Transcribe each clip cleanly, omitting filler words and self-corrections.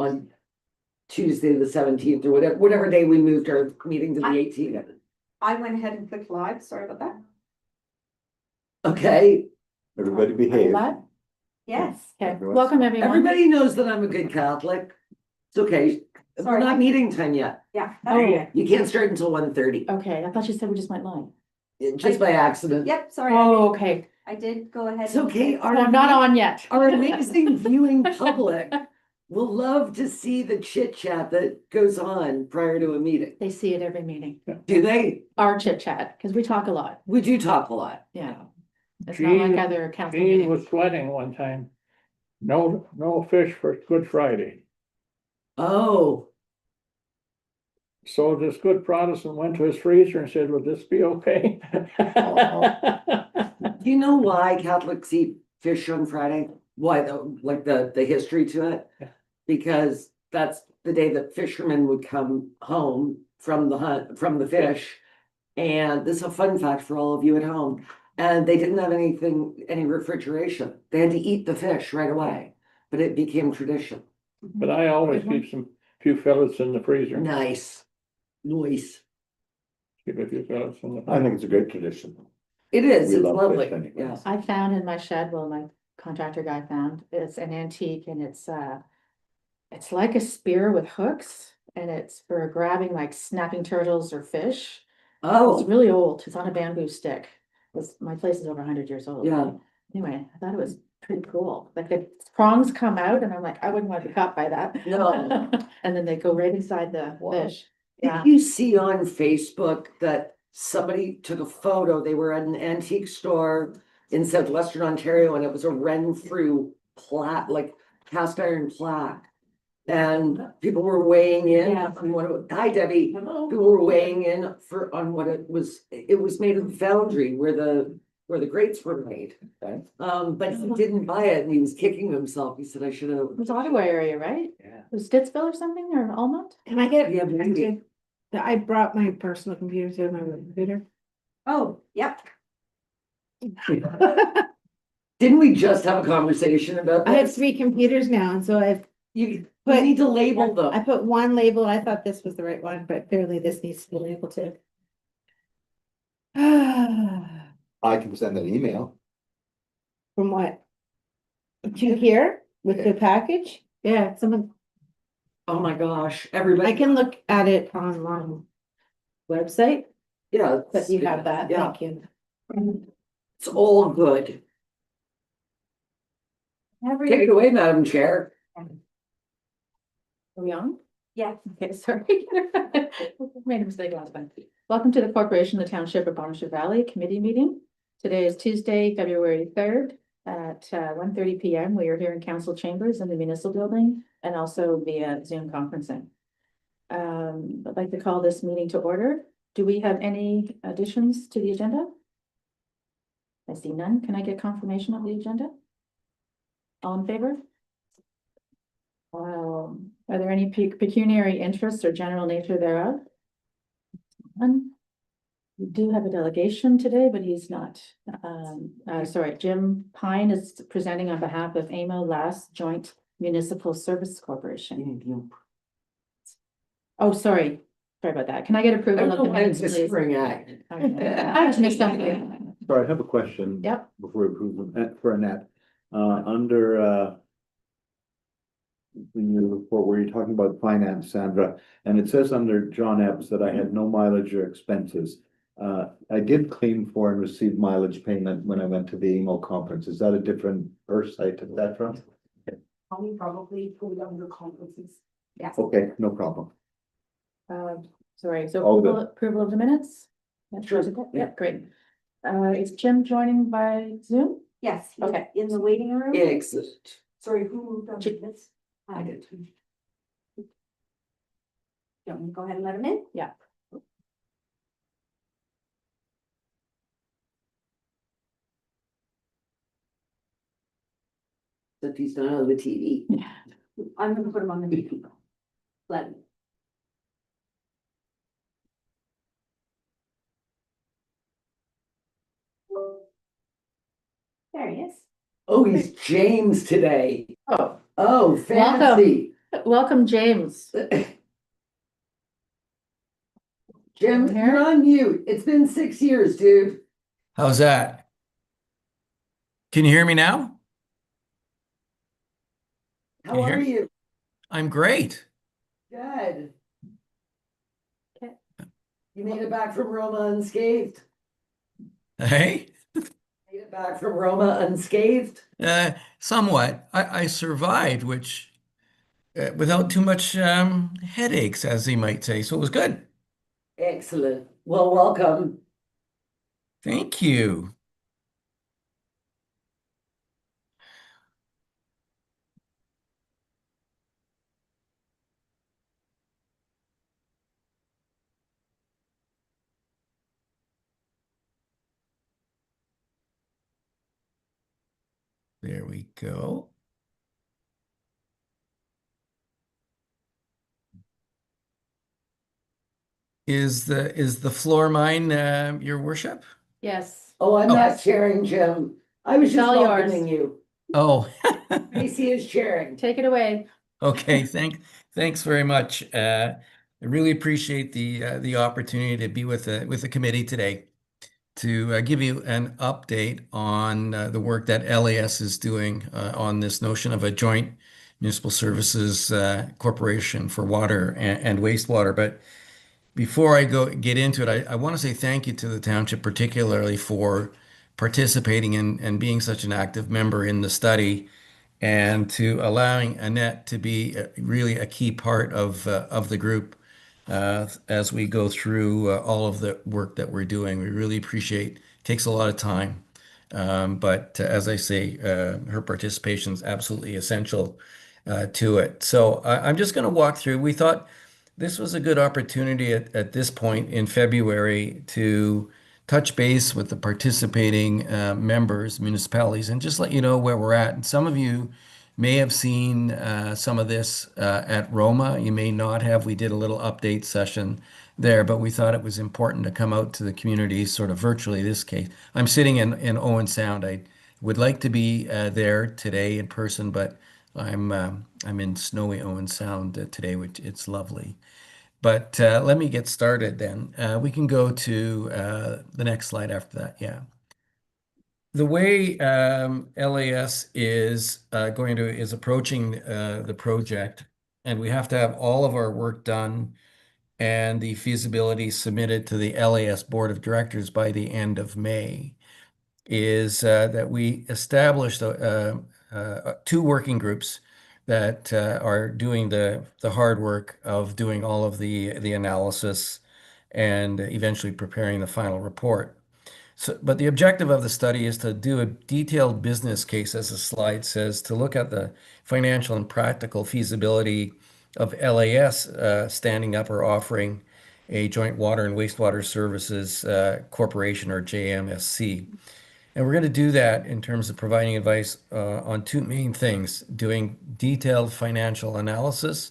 on Tuesday, the 17th, or whatever day we moved our meeting to the 18th. I went ahead and clicked live, sorry about that. Okay, Everybody behave. Live? Yes. Okay, Everyone- welcome everyone. everybody knows that I'm a good Catholic. It's okay, we're Sorry. not meeting time yet. Yeah. Oh. Okay. You can't start until 1:30, Okay, I thought you said we just went live. just by accident. Yep, sorry. Oh, okay. I did go ahead. It's okay, Oh, I'm not on yet. Our amazing viewing public will love to see the chit chat that goes on prior to a meeting. They see it every meeting. Do they? Our chit chat, because we talk a lot. We do talk a lot. Yeah. It's not like Gene- other council Gene meetings. was sweating one time. No fish for Good Friday. Oh, So this good Protestant went to his freezer and said, "Would this be okay?" do you know why Catholics eat fish on Friday? Why, like the history to it? Yeah. Because that's the day that fishermen would come home from the hunt, from the fish. And this is a fun fact for all of you at home. And they didn't have any refrigeration. They had to eat the fish right away, but it became tradition. But I always keep some few fillets in the freezer. Nice. Nice. Keep a few fillets in the. I think it's a great tradition. It is, We it's love lovely, fish anyway. yeah. I found in my shed, well, my contractor guy found, it's an antique and it's like a spear with hooks and it's for grabbing like snapping turtles or fish. It's Oh, really old. It's on a bamboo stick. My place is over 100 years old. Yeah. Anyway, I thought it was pretty cool. Like the prongs come out and I'm like, I wouldn't want to be caught by that. No. And then they go right inside the Wow. fish. Yeah. did you see on Facebook that somebody took a photo? They were at an antique store in southwestern Ontario and it was a Renfrew plaque, like cast iron plaque. And people were weighing in Yeah. on what it was. Hi Debbie. People were weighing in on what it was. It was made of foundry where the grates were made. Okay. But he didn't buy it and he was kicking himself. He said, I should have. It was Ottawa area, right? Yeah. It was Stittsville or something or Almont? Can I get, Yeah, maybe. I brought my personal computer to my computer. Oh, yep. Didn't we just have a conversation about I have this? 3 computers now, and so You But- need to label I them. put one label. I thought this was the right one, but clearly this needs to be labeled too. I can send an email. From what? To here with the package? Yeah, someone, Oh my gosh, I everybody. can look at it online. Website, Yeah. but you have that, Yeah, thank you. it's all good. Take it away, Madam Chair. Are we on? Yeah. Okay, sorry. Made a mistake last time. Welcome to the Corporation of the Township of Bonnechere Valley Committee Meeting. Today is Tuesday, February 3rd at 1:30 PM. We are here in council chambers in the municipal building and also via Zoom conferencing. I'd like to call this meeting to order. Do we have any additions to the agenda? I see none. Can I get confirmation of the agenda? All in favor? Are there any pecuniary interests or general nature thereof? None. We do have a delegation today, but he's not, sorry, Jim Pine is presenting on behalf of AMO Last Joint Municipal Service Corporation. Oh, sorry about that. Can I get I approval don't of know the why it's minutes, a please? spring act. Okay. I just missed something. Sorry, I have a question. Yep. Before we approve them, for Annette, under, in your report where you're talking about finance, Sandra, and it says under John Epps that I had no mileage or expenses. I did claim for and receive mileage payment when I went to the emo conference. Is that a different purse I took that from? Probably put it under conferences. Yes. Okay, no problem. Sorry, so All good. approval of the minutes? Yeah, Sure. Yep, great. Is Jim joining by Zoom? Yes. he's Okay. In the waiting room. Excellent. Sorry, who moved on Ch- this? I did. Don't we go ahead and let him in? Yeah. But he's not on the TV. I'm gonna put him on the TV. Let him. There he is. Oh, he's James today. Oh, Oh, fancy. Welcome, James. Jim, Here? you're on mute. It's been 6 years, dude. How's that? Can you hear me now? How Can you hear are me? you? I'm great. Good. Okay. You made it back from Roma unscathed? Hey, Made it back from Roma unscathed? somewhat. I survived, which without too much headaches, as they might say. So it was good. Excellent. Well, welcome. Thank you. There we go. Is the floor mine, your worship? Yes. Oh, I'm Oh. not sharing, Jim. I was It's just all yours. welcoming you. Oh, Tracy is sharing. Take it away. okay. Thanks very much. I really appreciate the opportunity to be with the committee today to give you an update on the work that LAS is doing on this notion of a joint municipal services corporation for water and wastewater. But before I get into it, I want to say thank you to the township, particularly for participating and being such an active member in the study, and to allowing Annette to be really a key part of the group as we go through all of the work that we're doing. We really appreciate. It takes a lot of time, but as I say, her participation is absolutely essential to it. So I'm just going to walk through. We thought this was a good opportunity at this point in February to touch base with the participating members, municipalities, and just let you know where we're at. And some of you may have seen some of this at Roma. You may not have. We did a little update session there, but we thought it was important to come out to the community sort of virtually this case. I'm sitting in Owen Sound. I would like to be there today in person, but I'm in snowy Owen Sound today, which it's lovely. But let me get started then. We can go to the next slide after that. Yeah. The way LAS is is approaching the project, and we have to have all of our work done and the feasibility submitted to the LAS Board of Directors by the end of May, is that we established two working groups that are doing the hard work of doing all of the analysis and eventually preparing the final report. So, but the objective of the study is to do a detailed business case, as the slide says, to look at the financial and practical feasibility of LAS standing up or offering a joint water and wastewater services corporation, or JMSC. And we're going to do that in terms of providing advice on two main things: doing detailed financial analysis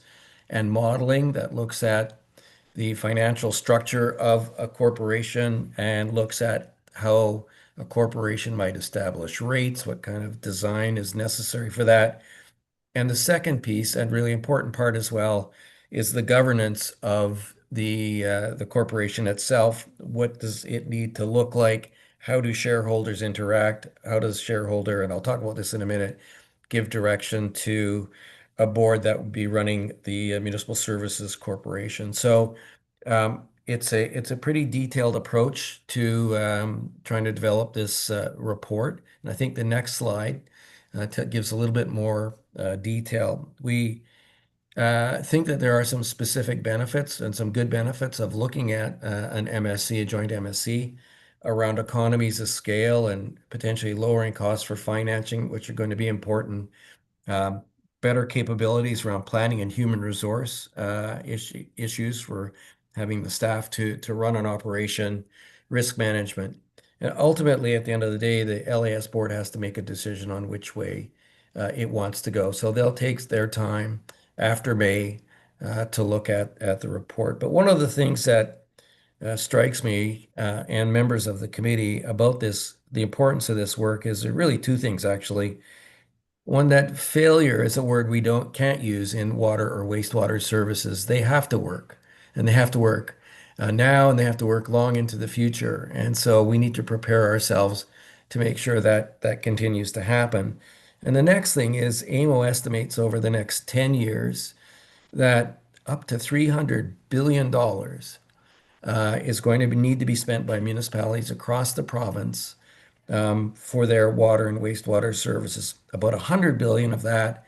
and modeling that looks at the financial structure of a corporation and looks at how a corporation might establish rates, what kind of design is necessary for that. And the second piece, and really important part as well, is the governance of the corporation itself. What does it need to look like? How do shareholders interact? How does shareholder, and I'll talk about this in a minute, give direction to a board that would be running the Municipal Services Corporation? So it's a pretty detailed approach to trying to develop this report. And I think the next slide gives a little bit more detail. We think that there are some specific benefits and some good benefits of looking at an MSC, a joint MSC, around economies of scale and potentially lowering costs for financing, which are going to be important. Um, Better capabilities around planning and human resource issues for having the staff to run an operation, risk management. And ultimately, at the end of the day, the LAS board has to make a decision on which way it wants to go. So they'll take their time after May to look at the report. But one of the things that strikes me and members of the committee about this, the importance of this work, is there really two things actually. one that failure is a word we can't use in water or wastewater services. They have to work, and they have to work now, and they have to work long into the future. And so we need to prepare ourselves to make sure that that continues to happen. And the next thing is AMO estimates over the next 10 years that up to $300 billion is going to need to be spent by municipalities across the province for their water and wastewater services. About 100 billion of that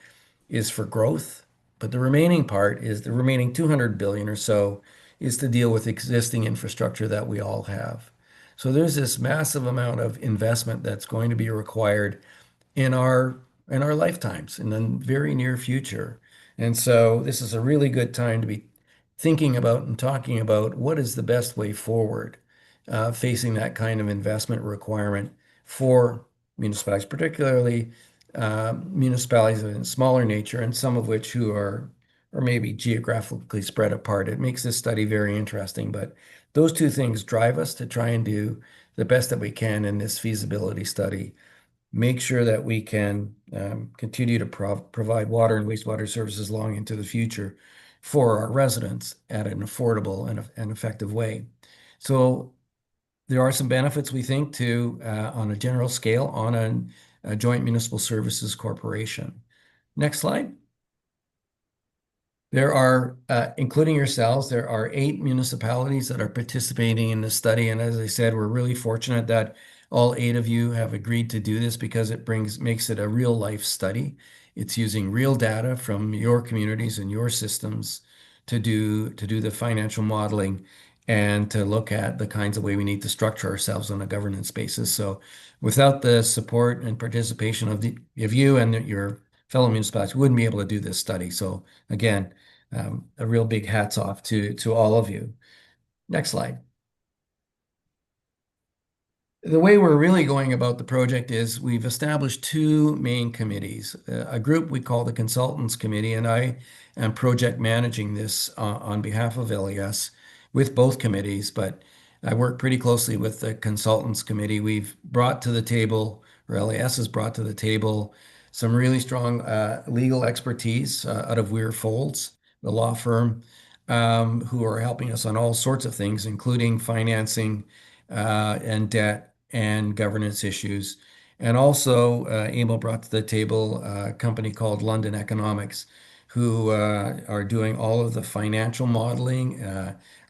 is for growth, but the remaining part is the remaining 200 billion or so is to deal with existing infrastructure that we all have. So there's this massive amount of investment that's going to be required in our lifetimes in the very near future. And so this is a really good time to be thinking about and talking about what is the best way forward facing that kind of investment requirement for municipalities, particularly municipalities of a smaller nature, and some of which who are or maybe geographically spread apart. It makes this study very interesting, but those two things drive us to try and do the best that we can in this feasibility study. Make sure that we can continue to provide water and wastewater services long into the future for our residents at an affordable and effective way. So there are some benefits we think to on a general scale on a joint municipal services corporation. Next slide. There are, including yourselves, there are 8 municipalities that are participating in this study. And as I said, we're really fortunate that all 8 of you have agreed to do this because it makes it a real life study. It's using real data from your communities and your systems to do the financial modeling and to look at the kinds of way we need to structure ourselves on a governance basis. So without the support and participation of you and your fellow municipalities, we wouldn't be able to do this study. So again, a real big hats off to all of you. Next slide. The way we're really going about the project is we've established 2 main committees. A group we call the Consultants Committee, and I am project managing this on behalf of LES with both committees, but I work pretty closely with the Consultants Committee. We've brought to the table, or LES has brought to the table, some really strong legal expertise out of Weir Folds, the law firm, who are helping us on all sorts of things, including financing and debt and governance issues. And also, AMO brought to the table a company called London Economics, who are doing all of the financial modeling,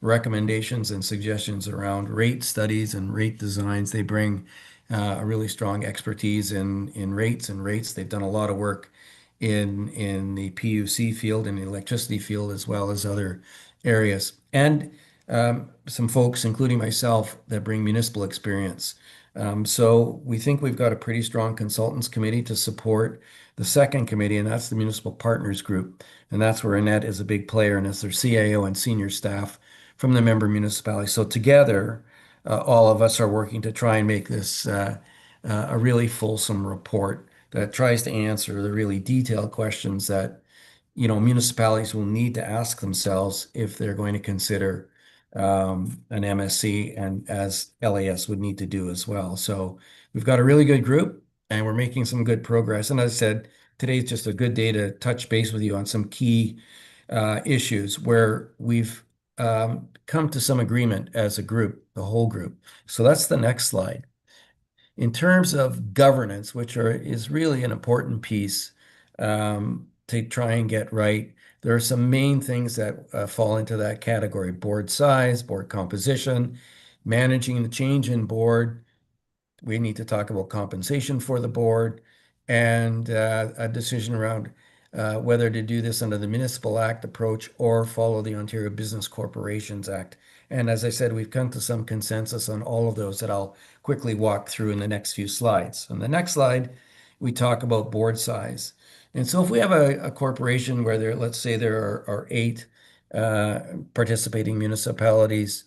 recommendations and suggestions around rate studies and rate designs. They bring a really strong expertise in rates and rates. They've done a lot of work in the PUC field and the electricity field, as well as other areas. And some folks, including myself, that bring municipal experience. So we think we've got a pretty strong consultants committee to support the second committee, and that's the Municipal Partners Group. And that's where Annette is a big player, and as their CAO and senior staff from the member municipalities. So together, all of us are working to try and make this a really fulsome report that tries to answer the really detailed questions that municipalities will need to ask themselves if they're going to consider an MSC, and as LAS would need to do as well. So we've got a really good group and we're making some good progress. And as I said, today's just a good day to touch base with you on some key issues where we've come to some agreement as a group, the whole group. So that's the next slide. In terms of governance, which is really an important piece to try and get right, there are some main things that fall into that category: board size, board composition, managing the change in board. We need to talk about compensation for the board and a decision around whether to do this under the Municipal Act approach or follow the Ontario Business Corporations Act. And as I said, we've come to some consensus on all of those that I'll quickly walk through in the next few slides. On the next slide, we talk about board size. And so if we have a corporation where let's say there are 8 participating municipalities,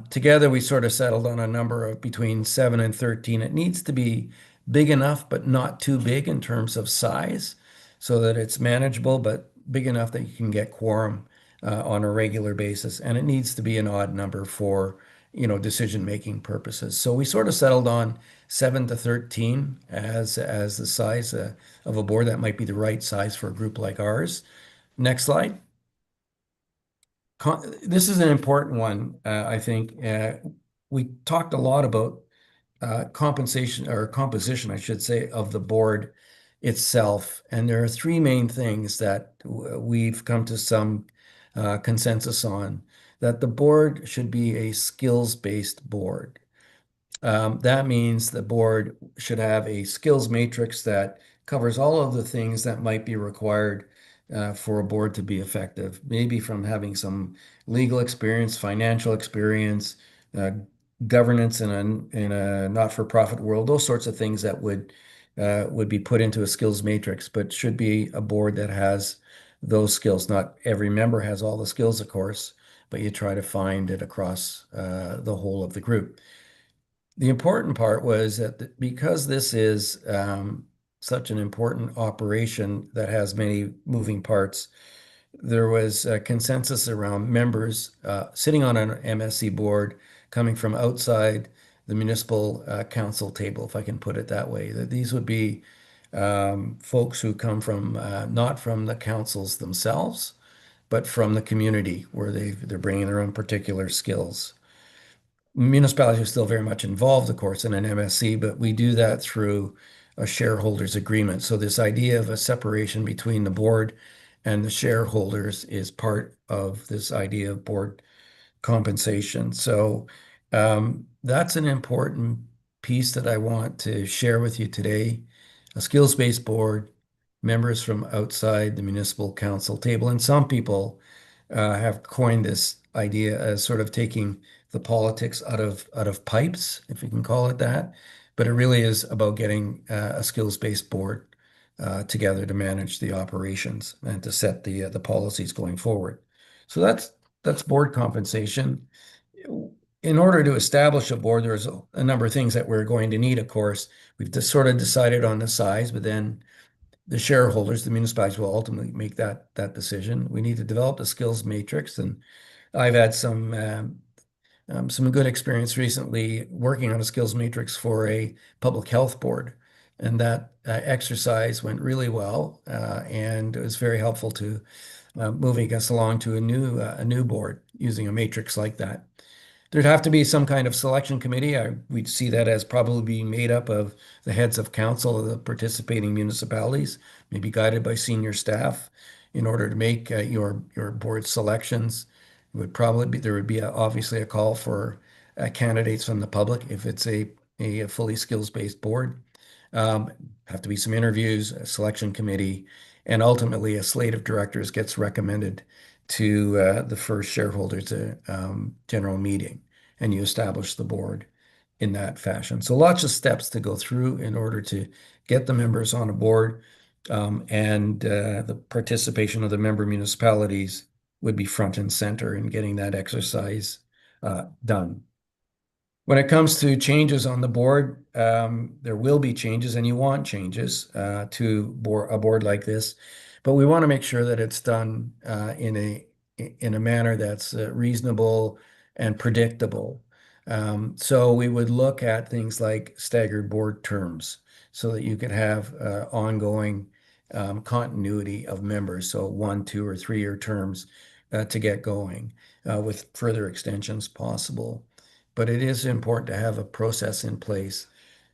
together we sort of settled on a number of between 7 and 13. It needs to be big enough, but not too big in terms of size, so that it's manageable, but big enough that you can get quorum on a regular basis. And it needs to be an odd number for decision-making purposes. So we sort of settled on 7 to 13 as the size of a board that might be the right size for a group like ours. Next slide. This is an important one, I think. We talked a lot about compensation or composition, I should say, of the board itself. And there are three main things that we've come to some consensus on. That the board should be a skills-based board. That means the board should have a skills matrix that covers all of the things that might be required for a board to be effective, maybe from having some legal experience, financial experience, governance in a not-for-profit world, those sorts of things that would be put into a skills matrix, but should be a board that has those skills. Not every member has all the skills, of course, but you try to find it across the whole of the group. The important part was that because this is such an important operation that has many moving parts, there was a consensus around members sitting on an MSC board coming from outside the municipal council table, if I can put it that way. That these would be folks who come from not from the councils themselves, but from the community where they're bringing their own particular skills. Municipalities are still very much involved, of course, in an MSC, but we do that through a shareholders agreement. So this idea of a separation between the board and the shareholders is part of this idea of board compensation. So that's an important piece that I want to share with you today. A skills-based board, members from outside the municipal council table, and some people have coined this idea as sort of taking the politics out of pipes, if you can call it that. But it really is about getting a skills-based board together to manage the operations and to set the policies going forward. So that's board compensation. In order to establish a board, there's a number of things that we're going to need, of course. We've just sort of decided on the size, but then the shareholders, the municipalities, will ultimately make that decision. We need to develop the skills matrix, and I've had some good experience recently working on a skills matrix for a public health board, and that exercise went really well, and it was very helpful to moving us along to a new board using a matrix like that. There'd have to be some kind of selection committee. We'd see that as probably being made up of the heads of council of the participating municipalities, maybe guided by senior staff, in order to make your board selections. It would probably be obviously a call for candidates from the public if it's a fully skills-based board. Have to be some interviews, a selection committee, and ultimately a slate of directors gets recommended to the first shareholders general meeting, and you establish the board in that fashion. So lots of steps to go through in order to get the members on a board, and the participation of the member municipalities would be front and center in getting that exercise done. When it comes to changes on the board, there will be changes, and you want changes to a board like this, but we want to make sure that it's done in a manner that's reasonable and predictable. So we would look at things like staggered board terms so that you could have ongoing continuity of members, so 1, 2, or 3-year terms to get going with further extensions possible. But it is important to have a process in place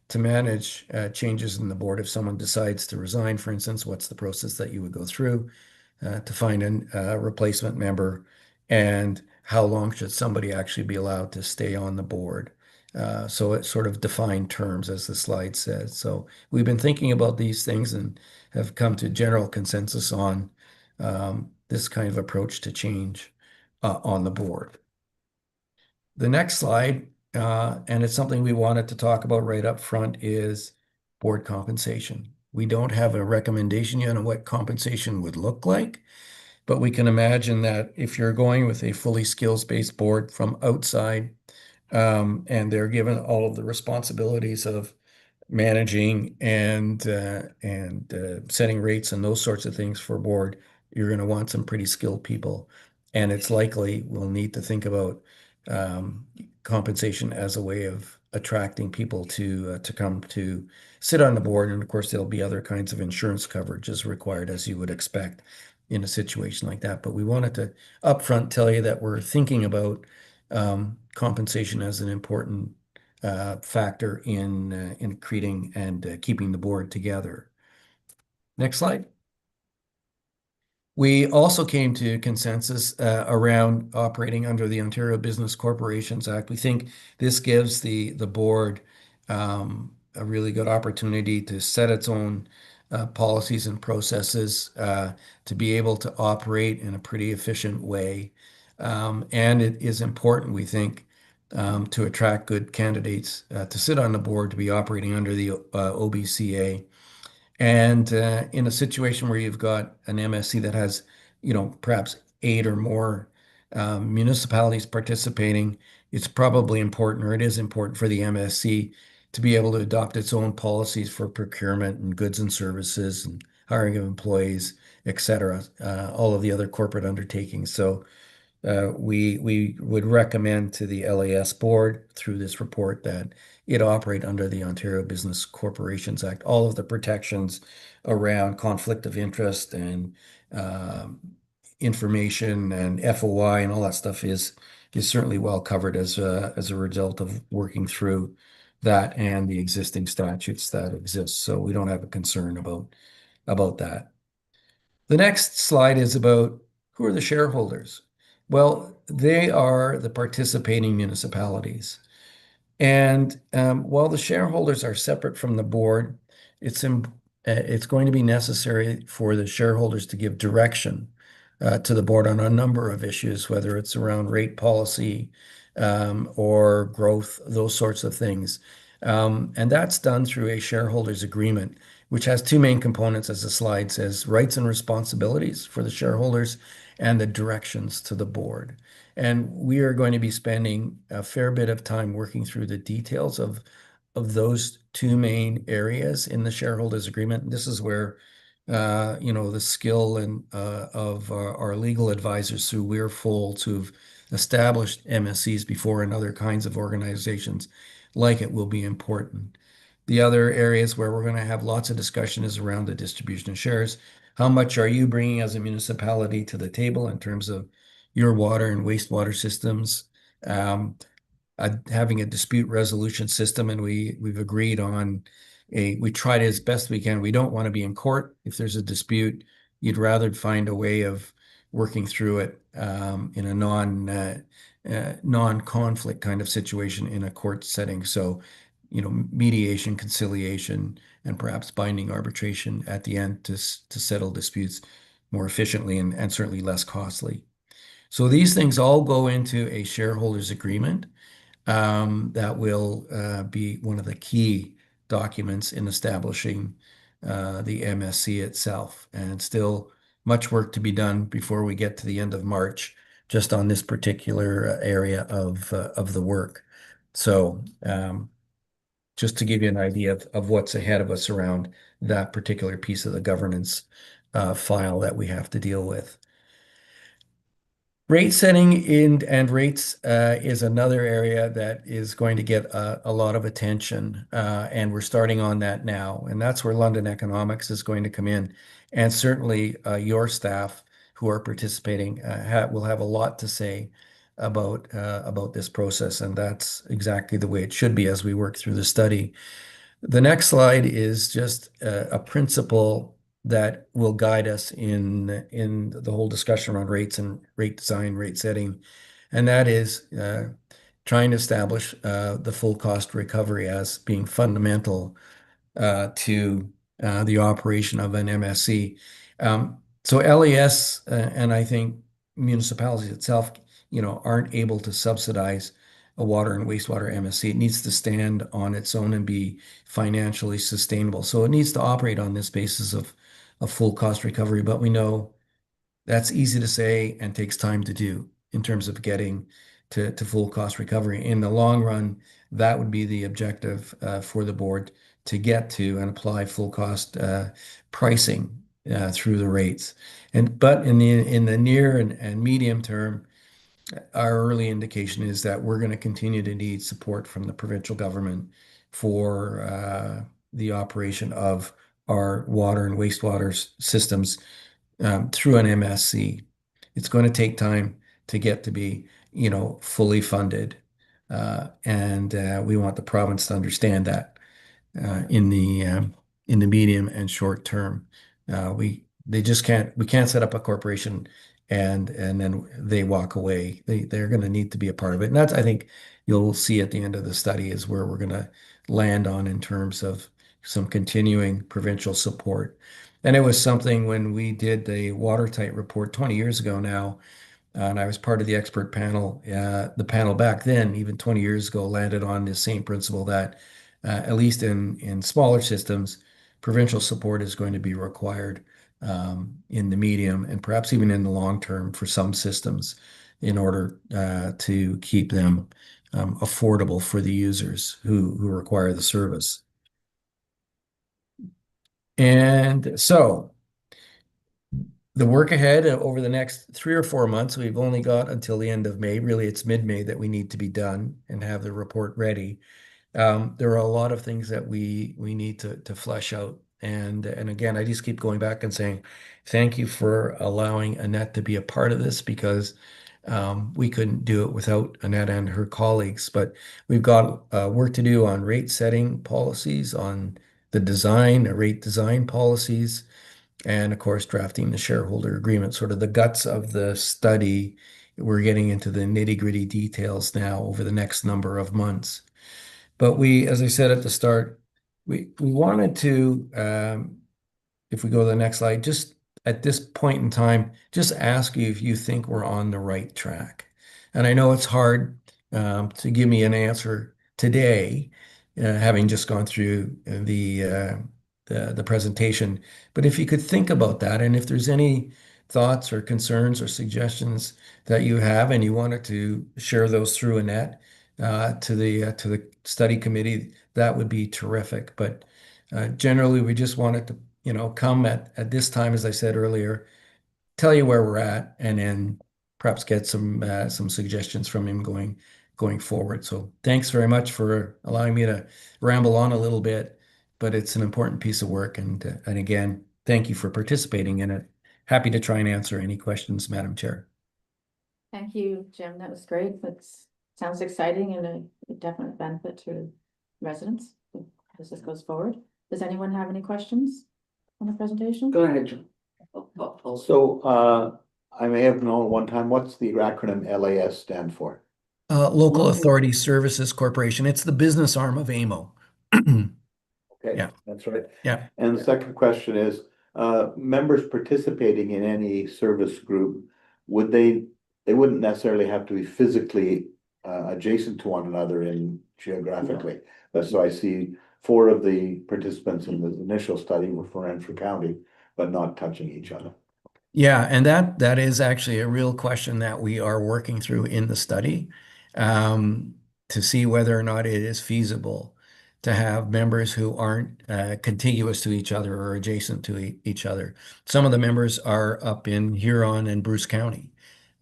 to manage changes in the board. If someone decides to resign, for instance, what's the process that you would go through to find a replacement member, and how long should somebody actually be allowed to stay on the board? So it's sort of defined terms, as the slide says. So we've been thinking about these things and have come to general consensus on this kind of approach to change on the board. The next slide, and it's something we wanted to talk about right up front, is board compensation. We don't have a recommendation yet on what compensation would look like, but we can imagine that if you're going with a fully skills-based board from outside, and they're given all of the responsibilities of managing and setting rates and those sorts of things for a board, you're going to want some pretty skilled people. And it's likely we'll need to think about compensation as a way of attracting people to come to sit on the board. And of course, there'll be other kinds of insurance coverages required, as you would expect in a situation like that. But we wanted to upfront tell you that we're thinking about compensation as an important factor in creating and keeping the board together. Next slide. We also came to consensus around operating under the Ontario Business Corporations Act. We think this gives the board a really good opportunity to set its own policies and processes to be able to operate in a pretty efficient way. And it is important, we think, to attract good candidates to sit on the board, to be operating under the OBCA. And in a situation where you've got an MSC that has, perhaps 8 or more municipalities participating, it's probably important, or it is important for the MSC to be able to adopt its own policies for procurement and goods and services and hiring of employees, et cetera, all of the other corporate undertakings. So we would recommend to the LAS board through this report that it operate under the Ontario Business Corporations Act. All of the protections around conflict of interest and information and FOI and all that stuff is certainly well covered as a result of working through that and the existing statutes that exist. So we don't have a concern about that. The next slide is about who are the shareholders. Well, they are the participating municipalities. And while the shareholders are separate from the board, it's going to be necessary for the shareholders to give direction to the board on a number of issues, whether it's around rate policy or growth, those sorts of things. And that's done through a shareholders agreement, which has 2 main components, as the slide says: rights and responsibilities for the shareholders and the directions to the board. And we are going to be spending a fair bit of time working through the details of those 2 main areas in the shareholders agreement. This is where the skill and of our legal advisors through Weir Folds, who've established MSCs before and other kinds of organizations like it, will be important. The other areas where we're going to have lots of discussion is around the distribution of shares. How much are you bringing as a municipality to the table in terms of your water and wastewater systems? Having a dispute resolution system, and we've agreed on we tried as best we can. We don't want to be in court. If there's a dispute, you'd rather find a way of working through it in a non-conflict kind of situation in a court setting. So, mediation, conciliation, and perhaps binding arbitration at the end to settle disputes more efficiently and certainly less costly. So these things all go into a shareholders agreement that will be one of the key documents in establishing the MSC itself. And still much work to be done before we get to the end of March, just on this particular area of the work. So just to give you an idea of what's ahead of us around that particular piece of the governance file that we have to deal with. Rate setting and rates is another area that is going to get a lot of attention, and we're starting on that now. And that's where London Economics is going to come in. And certainly your staff who are participating will have a lot to say about this process, and that's exactly the way it should be as we work through the study. The next slide is just a principle that will guide us in the whole discussion around rates and rate design, rate setting, and that is trying to establish the full cost recovery as being fundamental to the operation of an MSC. So LAS and I think municipalities itself, aren't able to subsidize a water and wastewater MSC. It needs to stand on its own and be financially sustainable. So it needs to operate on this basis of full cost recovery, but we know that's easy to say and takes time to do in terms of getting to full cost recovery. In the long run, that would be the objective for the board to get to and apply full cost pricing through the rates. But in the near and medium term, our early indication is that we're going to continue to need support from the provincial government for the operation of our water and wastewater systems through an MSC. It's going to take time to get to be, fully funded. And we want the province to understand that in the medium and short term. We can't set up a corporation and then they walk away. They're going to need to be a part of it. And that's, I think you'll see at the end of the study is where we're going to land on in terms of some continuing provincial support. And it was something when we did the watertight report 20 years ago now, and I was part of the expert panel. The panel back then, even 20 years ago, landed on the same principle that at least in smaller systems, provincial support is going to be required in the medium and perhaps even in the long term for some systems in order to keep them affordable for the users who require the service. And so the work ahead over the next 3 or 4 months, we've only got until the end of May. Really, it's mid-May that we need to be done and have the report ready. There are a lot of things that we need to flesh out. And again, I just keep going back and saying, thank you for allowing Annette to be a part of this because we couldn't do it without Annette and her colleagues. But we've got work to do on rate setting policies, on the rate design policies, and of course, drafting the shareholder agreement, sort of the guts of the study. We're getting into the nitty-gritty details now over the next number of months. But as I said at the start, we wanted to, if we go to the next slide, just at this point in time, just ask you if you think we're on the right track. And I know it's hard to give me an answer today, having just gone through the presentation. But if you could think about that, and if there's any thoughts or concerns or suggestions that you have, and you wanted to share those through Annette to the study committee, that would be terrific. But generally, we just wanted to, come at this time, as I said earlier, tell you where we're at, and then perhaps get some suggestions from him going forward. So thanks very much for allowing me to ramble on a little bit, but it's an important piece of work. And again, thank you for participating in it. Happy to try and answer any questions, Madam Chair. Thank you, Jim. That was great. Sounds exciting and a definite benefit to residents as this goes forward. Does anyone have any questions on the presentation? Go ahead, John. So, I may have known one time, what's the acronym LAS stand for? Local Authority Services Corporation. It's the business arm of AMO. Okay, Yeah. that's right. Yeah. And the second question is, members participating in any service group, they wouldn't necessarily have to be physically adjacent to one another geographically. So I see 4 of the participants in the initial study were from Renfrew County, but not touching each other. Yeah, and that is actually a real question that we are working through in the study to see whether or not it is feasible to have members who aren't contiguous to each other or adjacent to each other. Some of the members are up in Huron and Bruce County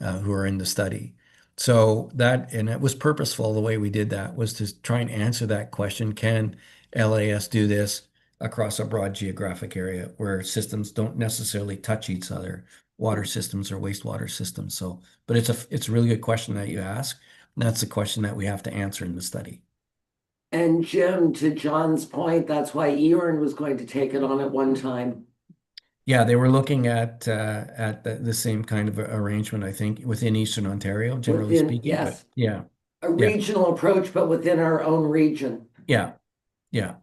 who are in the study. So and it was purposeful the way we did that, was to try and answer that question. Can LAS do this across a broad geographic area where systems don't necessarily touch each other, water systems or wastewater systems? So, but it's a really good question that you ask. And that's the question that we have to answer in the study. And Jim, to John's point, that's why Erin was going to take it on at one time. Yeah, they were looking at the same kind of arrangement, I think, within Eastern Ontario, generally speaking. Yes. But yeah. A regional approach, but within our own region. Yeah. Yeah.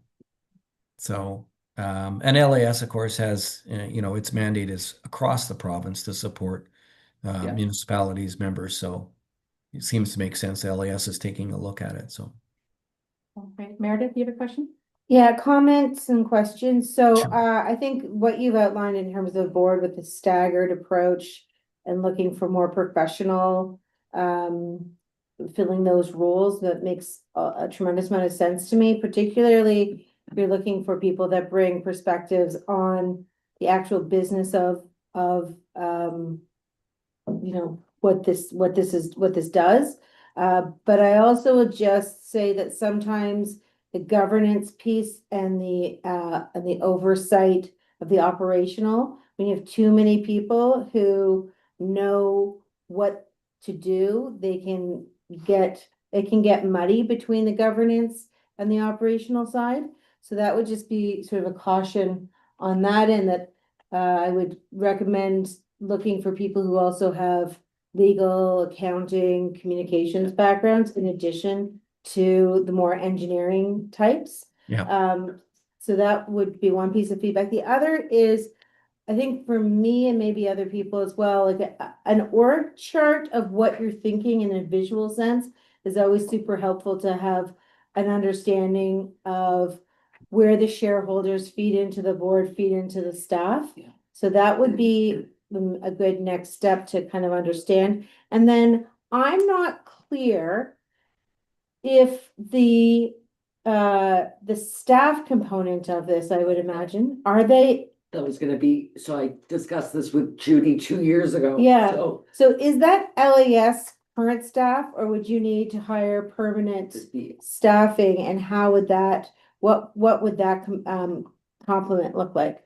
So, and LAS, of course, has, its mandate is across the province to support municipalities, members. So it seems to make sense. LAS is taking a look at it. So. Okay, Meredith, you have a question? Yeah, comments and questions. So Sure. I think what you've outlined in terms of the board with the staggered approach and looking for more professional filling those roles, that makes a tremendous amount of sense to me, particularly if you're looking for people that bring perspectives on the actual business of you know, what this does. But I also would just say that sometimes the governance piece and the oversight of the operational, when you have too many people who know what to do, it can get muddy between the governance and the operational side. So that would just be sort of a caution on that end, that I would recommend looking for people who also have legal, accounting, communications backgrounds in addition to the more engineering types. Yeah. So that would be one piece of feedback. The other is, I think for me and maybe other people as well, like an org chart of what you're thinking in a visual sense is always super helpful to have an understanding of where the shareholders feed into the board, feed into the staff. Yeah. So that would be a good next step to kind of understand. And then I'm not clear if the staff component of this, I would imagine, are they, That was gonna be, so I discussed this with Judy 2 years ago. Yeah. So so is that LAS current staff, or would you need to hire permanent staffing, and how would that, what would that complement look like?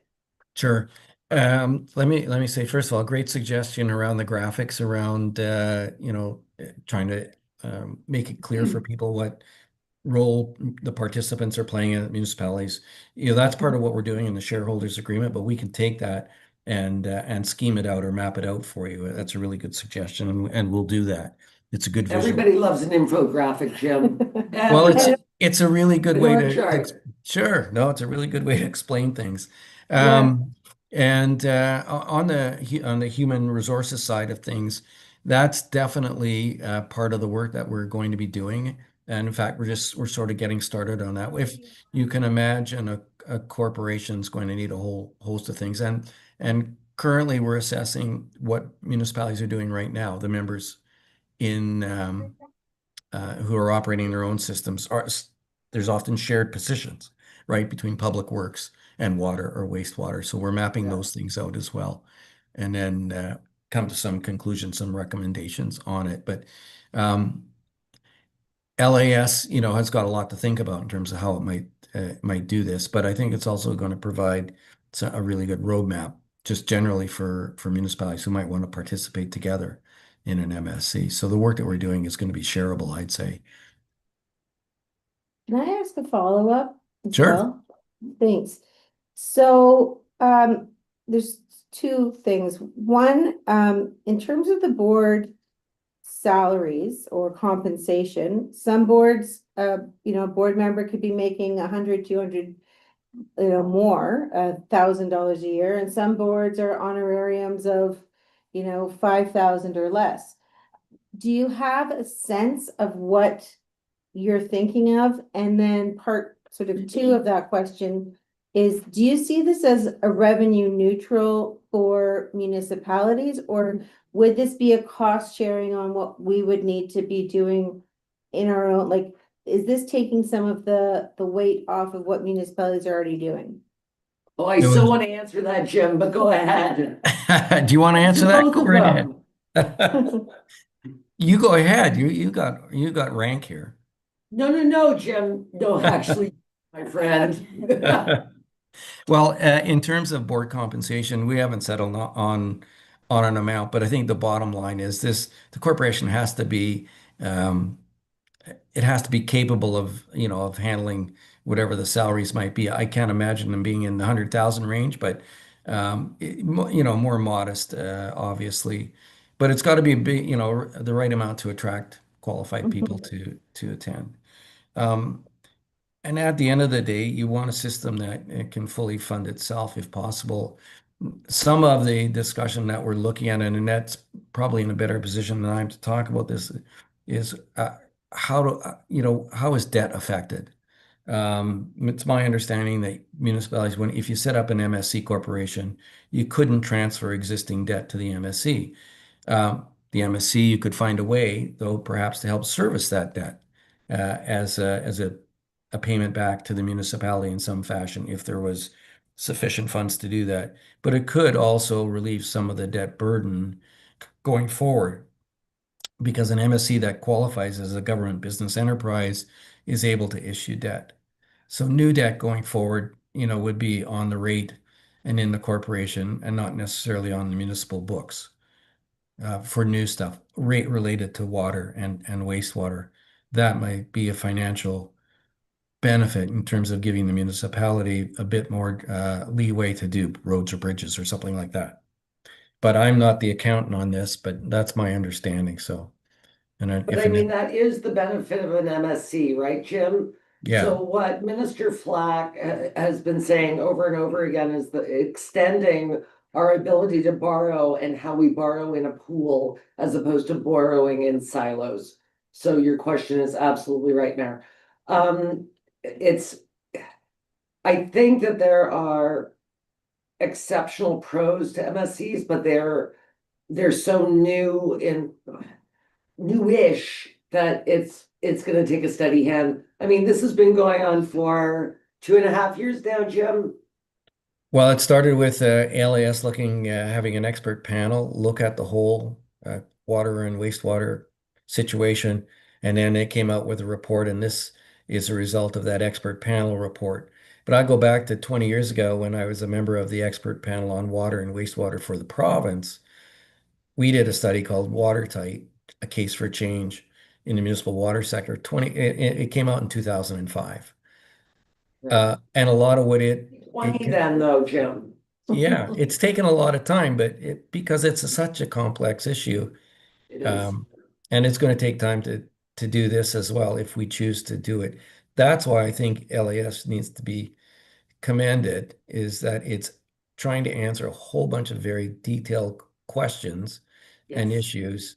Sure. Let me say, first of all, great suggestion around the graphics around, trying to make it clear for people what role the participants are playing in municipalities. That's part of what we're doing in the shareholders agreement, but we can take that and scheme it out or map it out for you. That's a really good suggestion, and we'll do that. It's a good visual. everybody loves an infographic, Jim. Well, it's a really good way Org to, chart. sure. No, it's a really good way to explain things. Yeah. And on the human resources side of things, that's definitely part of the work that we're going to be doing. And in fact, we're sort of getting started on that. If you can imagine, a corporation is going to need a whole host of things, and currently we're assessing what municipalities are doing right now. The members in who are operating their own systems there's often shared positions, right, between public works and water or wastewater. So we're mapping Yeah. those things out as well, and then come to some conclusions, some recommendations on it. But LAS, has got a lot to think about in terms of how it might do this. But I think it's also going to provide a really good roadmap, just generally for municipalities who might want to participate together in an MSC. So the work that we're doing is going to be shareable, I'd say. Can I ask a follow-up as Sure. well? Thanks. So, there's two things. One, in terms of the board salaries or compensation, some boards, a board member could be making 100, 200, more, $1,000 a year, and some boards are honorariums of, 5,000 or less. Do you have a sense of what you're thinking of? And then part sort of two of that question is, do you see this as a revenue neutral for municipalities, or would this be a cost sharing on what we would need to be doing in our own, like, is this taking some of the weight off of what municipalities are already doing? Oh, I so want to answer that, Jim, but go ahead. Do you want to answer that? Both Go of right ahead. them. You go ahead. You got rank here. No, Jim. No, actually, my friend. Well, in terms of board compensation, we haven't settled on an amount, but I think the bottom line is this: the corporation has to be it has to be capable of handling whatever the salaries might be. I can't imagine them being in the 100,000 range, but more modest, obviously. But it's got to be the right amount to attract qualified people to attend. And at the end of the day, you want a system that can fully fund itself if possible. Some of the discussion that we're looking at, and Annette's probably in a better position than I am to talk about this, is how is debt affected? It's my understanding that municipalities, if you set up an MSC corporation, you couldn't transfer existing debt to the MSC. The MSC, you could find a way, though, perhaps to help service that debt as a payment back to the municipality in some fashion if there was sufficient funds to do that. But it could also relieve some of the debt burden going forward. Because an MSC that qualifies as a government business enterprise is able to issue debt. So new debt going forward, would be on the rate and in the corporation and not necessarily on the municipal books. For new stuff, rate related to water and wastewater. That might be a financial benefit in terms of giving the municipality a bit more leeway to do roads or bridges or something like that. But I'm not the accountant on this, but that's my understanding, so. But I mean, that is the benefit of an MSC, right, Jim? Yeah, So what Minister Flack has been saying over and over again is the extending our ability to borrow and how we borrow in a pool as opposed to borrowing in silos. So your question is absolutely right, Mayor. It's, I think that there are exceptional pros to MSCs, but they're so newish that it's gonna take a steady hand. I mean, this has been going on for 2.5 years now, Jim. well, it started with LAS having an expert panel look at the whole water and wastewater situation, and then it came out with a report, and this is a result of that expert panel report. But I go back to 20 years ago when I was a member of the expert panel on water and wastewater for the province. We did a study called Watertight, a case for change in the municipal water sector. It came out in 2005. And a lot of what it 20 then though, Jim. yeah, it's taken a lot of time, but because it's such a complex issue, It is. and it's going to take time to do this as well if we choose to do it. That's why I think LAS needs to be commended, is that it's trying to answer a whole bunch of very detailed questions and Yes. issues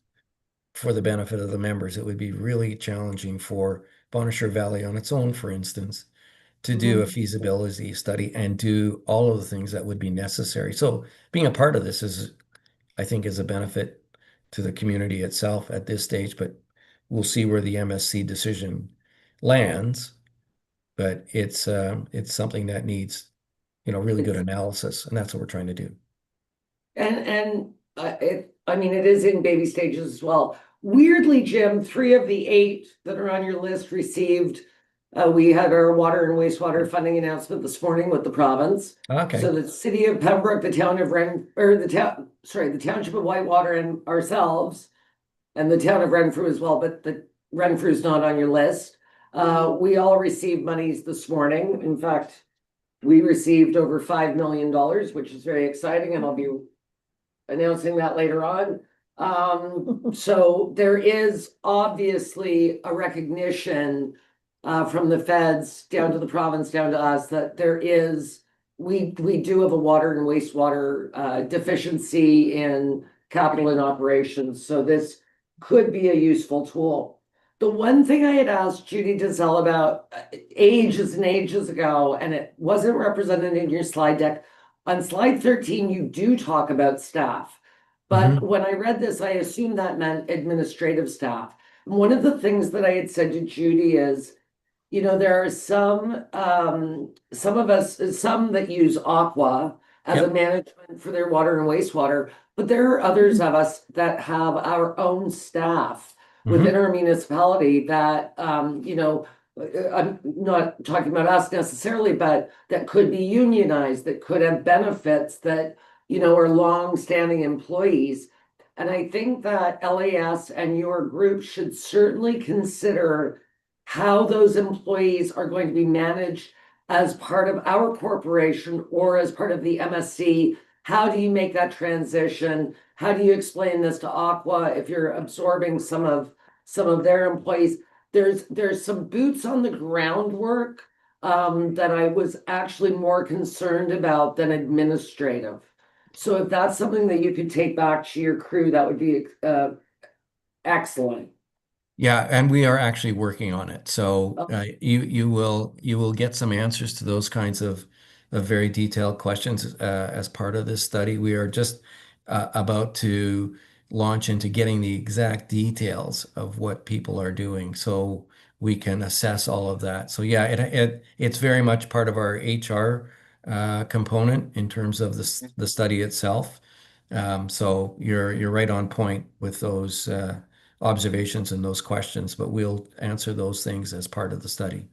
for the benefit of the members. It would be really challenging for Bonnechere Valley on its own, for instance, to do a feasibility study and do all of the things that would be necessary. So being a part of this I think, is a benefit to the community itself at this stage, but we'll see where the MSC decision lands. But it's something that needs, really good analysis, and that's what we're trying to do. And I mean, it is in baby stages as well. Weirdly, Jim, 3 of the 8 that are on your list received. We had our water and wastewater funding announcement this morning with the province. Okay. So the city of Pembroke, the town of the township of Whitewater and ourselves, and the town of Renfrew as well, but the Renfrew's not on your list. We all received monies this morning. In fact, we received over $5 million, which is very exciting, and I'll be announcing that later on. So there is obviously a recognition from the feds down to the province, down to us, that we do have a water and wastewater deficiency in capital and operations. So this could be a useful tool. The one thing I had asked Judy Dizelle about ages and ages ago, and it wasn't represented in your slide deck. On slide 13, you do talk about staff. But when I read this, I assumed that meant administrative staff. And one of the things that I had said to Judy is, there are some of us, some that use Aqua as a management for their water and wastewater, but there are others of us that have our own staff within our municipality that, I'm not talking about us necessarily, but that could be unionized, that could have benefits, that, are long-standing employees. And I think that LAS and your group should certainly consider how those employees are going to be managed as part of our corporation or as part of the MSC. How do you make that transition? How do you explain this to Aqua if you're absorbing some of their employees? There's some boots on the ground work that I was actually more concerned about than administrative. So if that's something that you could take back to your crew, that would be excellent. Yeah, and we are actually working on it. So Okay. you will get some answers to those kinds of very detailed questions as part of this study. We are just about to launch into getting the exact details of what people are doing, so we can assess all of that. So yeah, it's very much part of our HR component in terms of the study itself. So you're right on point with those observations and those questions, but we'll answer those things as part of the study.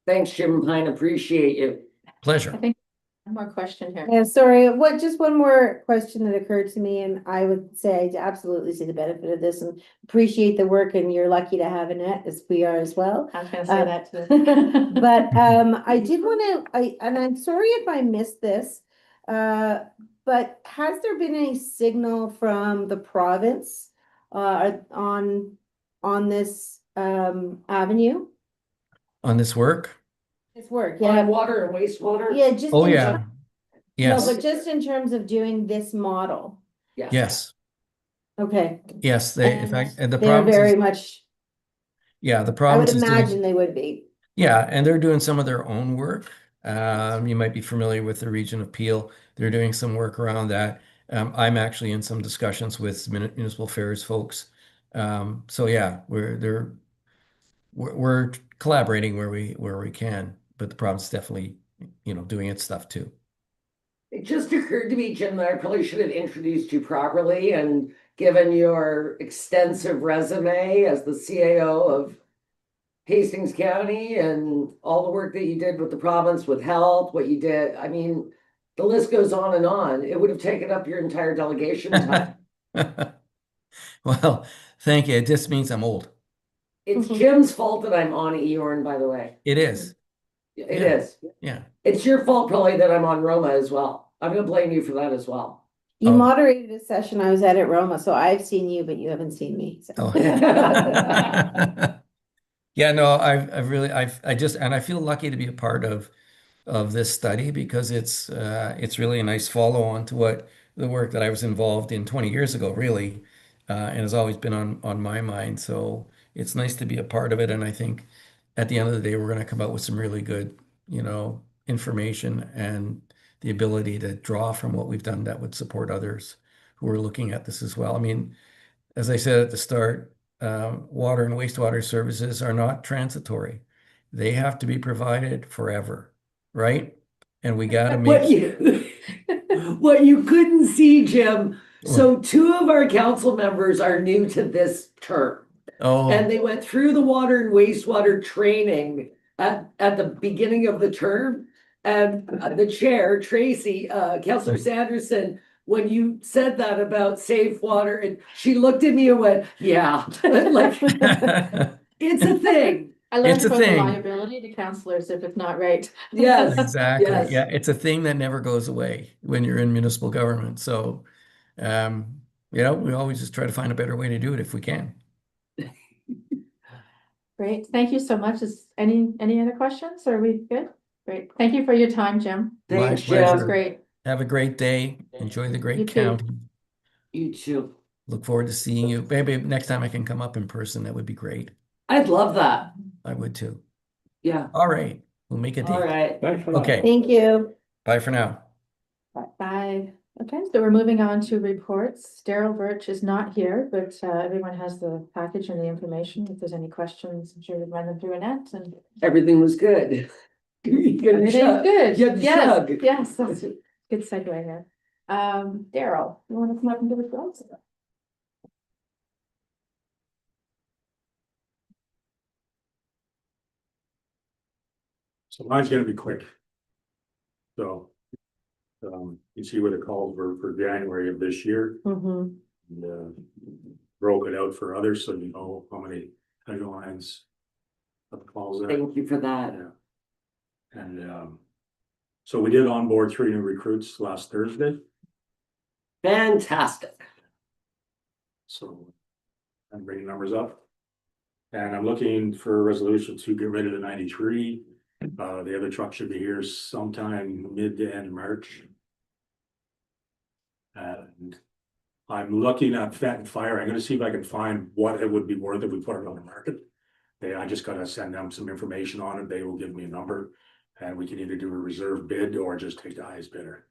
Thanks, Jim and Pine, appreciate you. I Pleasure. think one more question here. Yeah, sorry, just one more question that occurred to me, and I would say I absolutely see the benefit of this and appreciate the work, and you're lucky to have Annette, as we are as well. I was gonna say that too. But I did want to, and I'm sorry if I missed this, but has there been any signal from the province on this avenue? On this work? This work, On yeah, water and wastewater? yeah, just. Oh, in yeah. ter- No, Yes, but just in terms of doing this model, yes, okay, yes. They, in fact, and the they're province very is, much, yeah, the I would province is doing. imagine they would be. Yeah, and they're doing some of their own work. You might be familiar with the region of Peel. They're doing some work around that. I'm actually in some discussions with municipal affairs folks. So yeah, we're collaborating where we can, but the province is definitely, doing its stuff too. It just occurred to me, Jim, that I probably should have introduced you properly and given your extensive resume as the CAO of Hastings County and all the work that you did with the province, with health, what you did. I mean, the list goes on and on. It would have taken up your entire delegation time. Well, thank you. It just means I'm old. It's Mhm. Jim's fault that I'm on Eorn, by the way. It is. It Yeah. is. Yeah. It's your fault probably that I'm on Roma as well. I'm gonna blame you for that as well. You Oh. moderated a session I was at Roma, so I've seen you, but you haven't seen me, so. Oh. Yeah, no, I feel lucky to be a part of this study because it's really a nice follow on to what the work that I was involved in 20 years ago, really, and has always been on my mind. So it's nice to be a part of it, and I think at the end of the day, we're going to come out with some really good, information and the ability to draw from what we've done that would support others who are looking at this as well. I mean, as I said at the start, water and wastewater services are not transitory. They have to be provided forever, right? And we got to What make, you, what you couldn't see, Jim, so two of our council members are new to this term. oh, And they went through the water and wastewater training at the beginning of the term. And the chair, Tracy, Councillor Sanderson, when you said that about safe water, and she looked at me and went, yeah, like, it's a thing. I learned It's a about the thing. liability to counselors if it's not right. Yes. exactly. Yes. Yeah, it's a thing that never goes away when you're in municipal government. So, we always just try to find a better way to do it if we can. Great, thank you so much. Is any other questions? Are we good? Great, thank you for your time, Jim. My Thanks, pleasure. That's Jim. great. Have a great day. Enjoy the You great too. county. You too. Look forward to seeing you. Maybe next time I can come up in person, that would be great. I'd love that. I would too. Yeah. All right, we'll make a All date. right. Thanks for that. Okay, Thank you. bye for now. Bye. Okay, so we're moving on to reports. Daryl Birch is not here, but everyone has the package and the information. If there's any questions, I'm sure we'll run them through Annette and Everything was good. You gotta everything's shut- good. you have to Yes, chug. yes, that's a good segue here. Daryl, you want to come up and do the results? So mine's gonna be quick. So. You see what it called for January of this year, Mhm. and broke it out for others, so you know how many headlines. Of calls there. Thank you for that. Yeah. And so we did onboard 3 new recruits last Thursday, Fantastic. so. I'm bringing numbers up. And I'm looking for a resolution to get rid of the 93. The other truck should be here sometime mid to end March. And I'm looking at Fenton Fire. I'm gonna see if I can find what it would be worth if we put it on the market. I just gotta send them some information on it. They will give me a number. And we can either do a reserve bid or just take the highest bidder.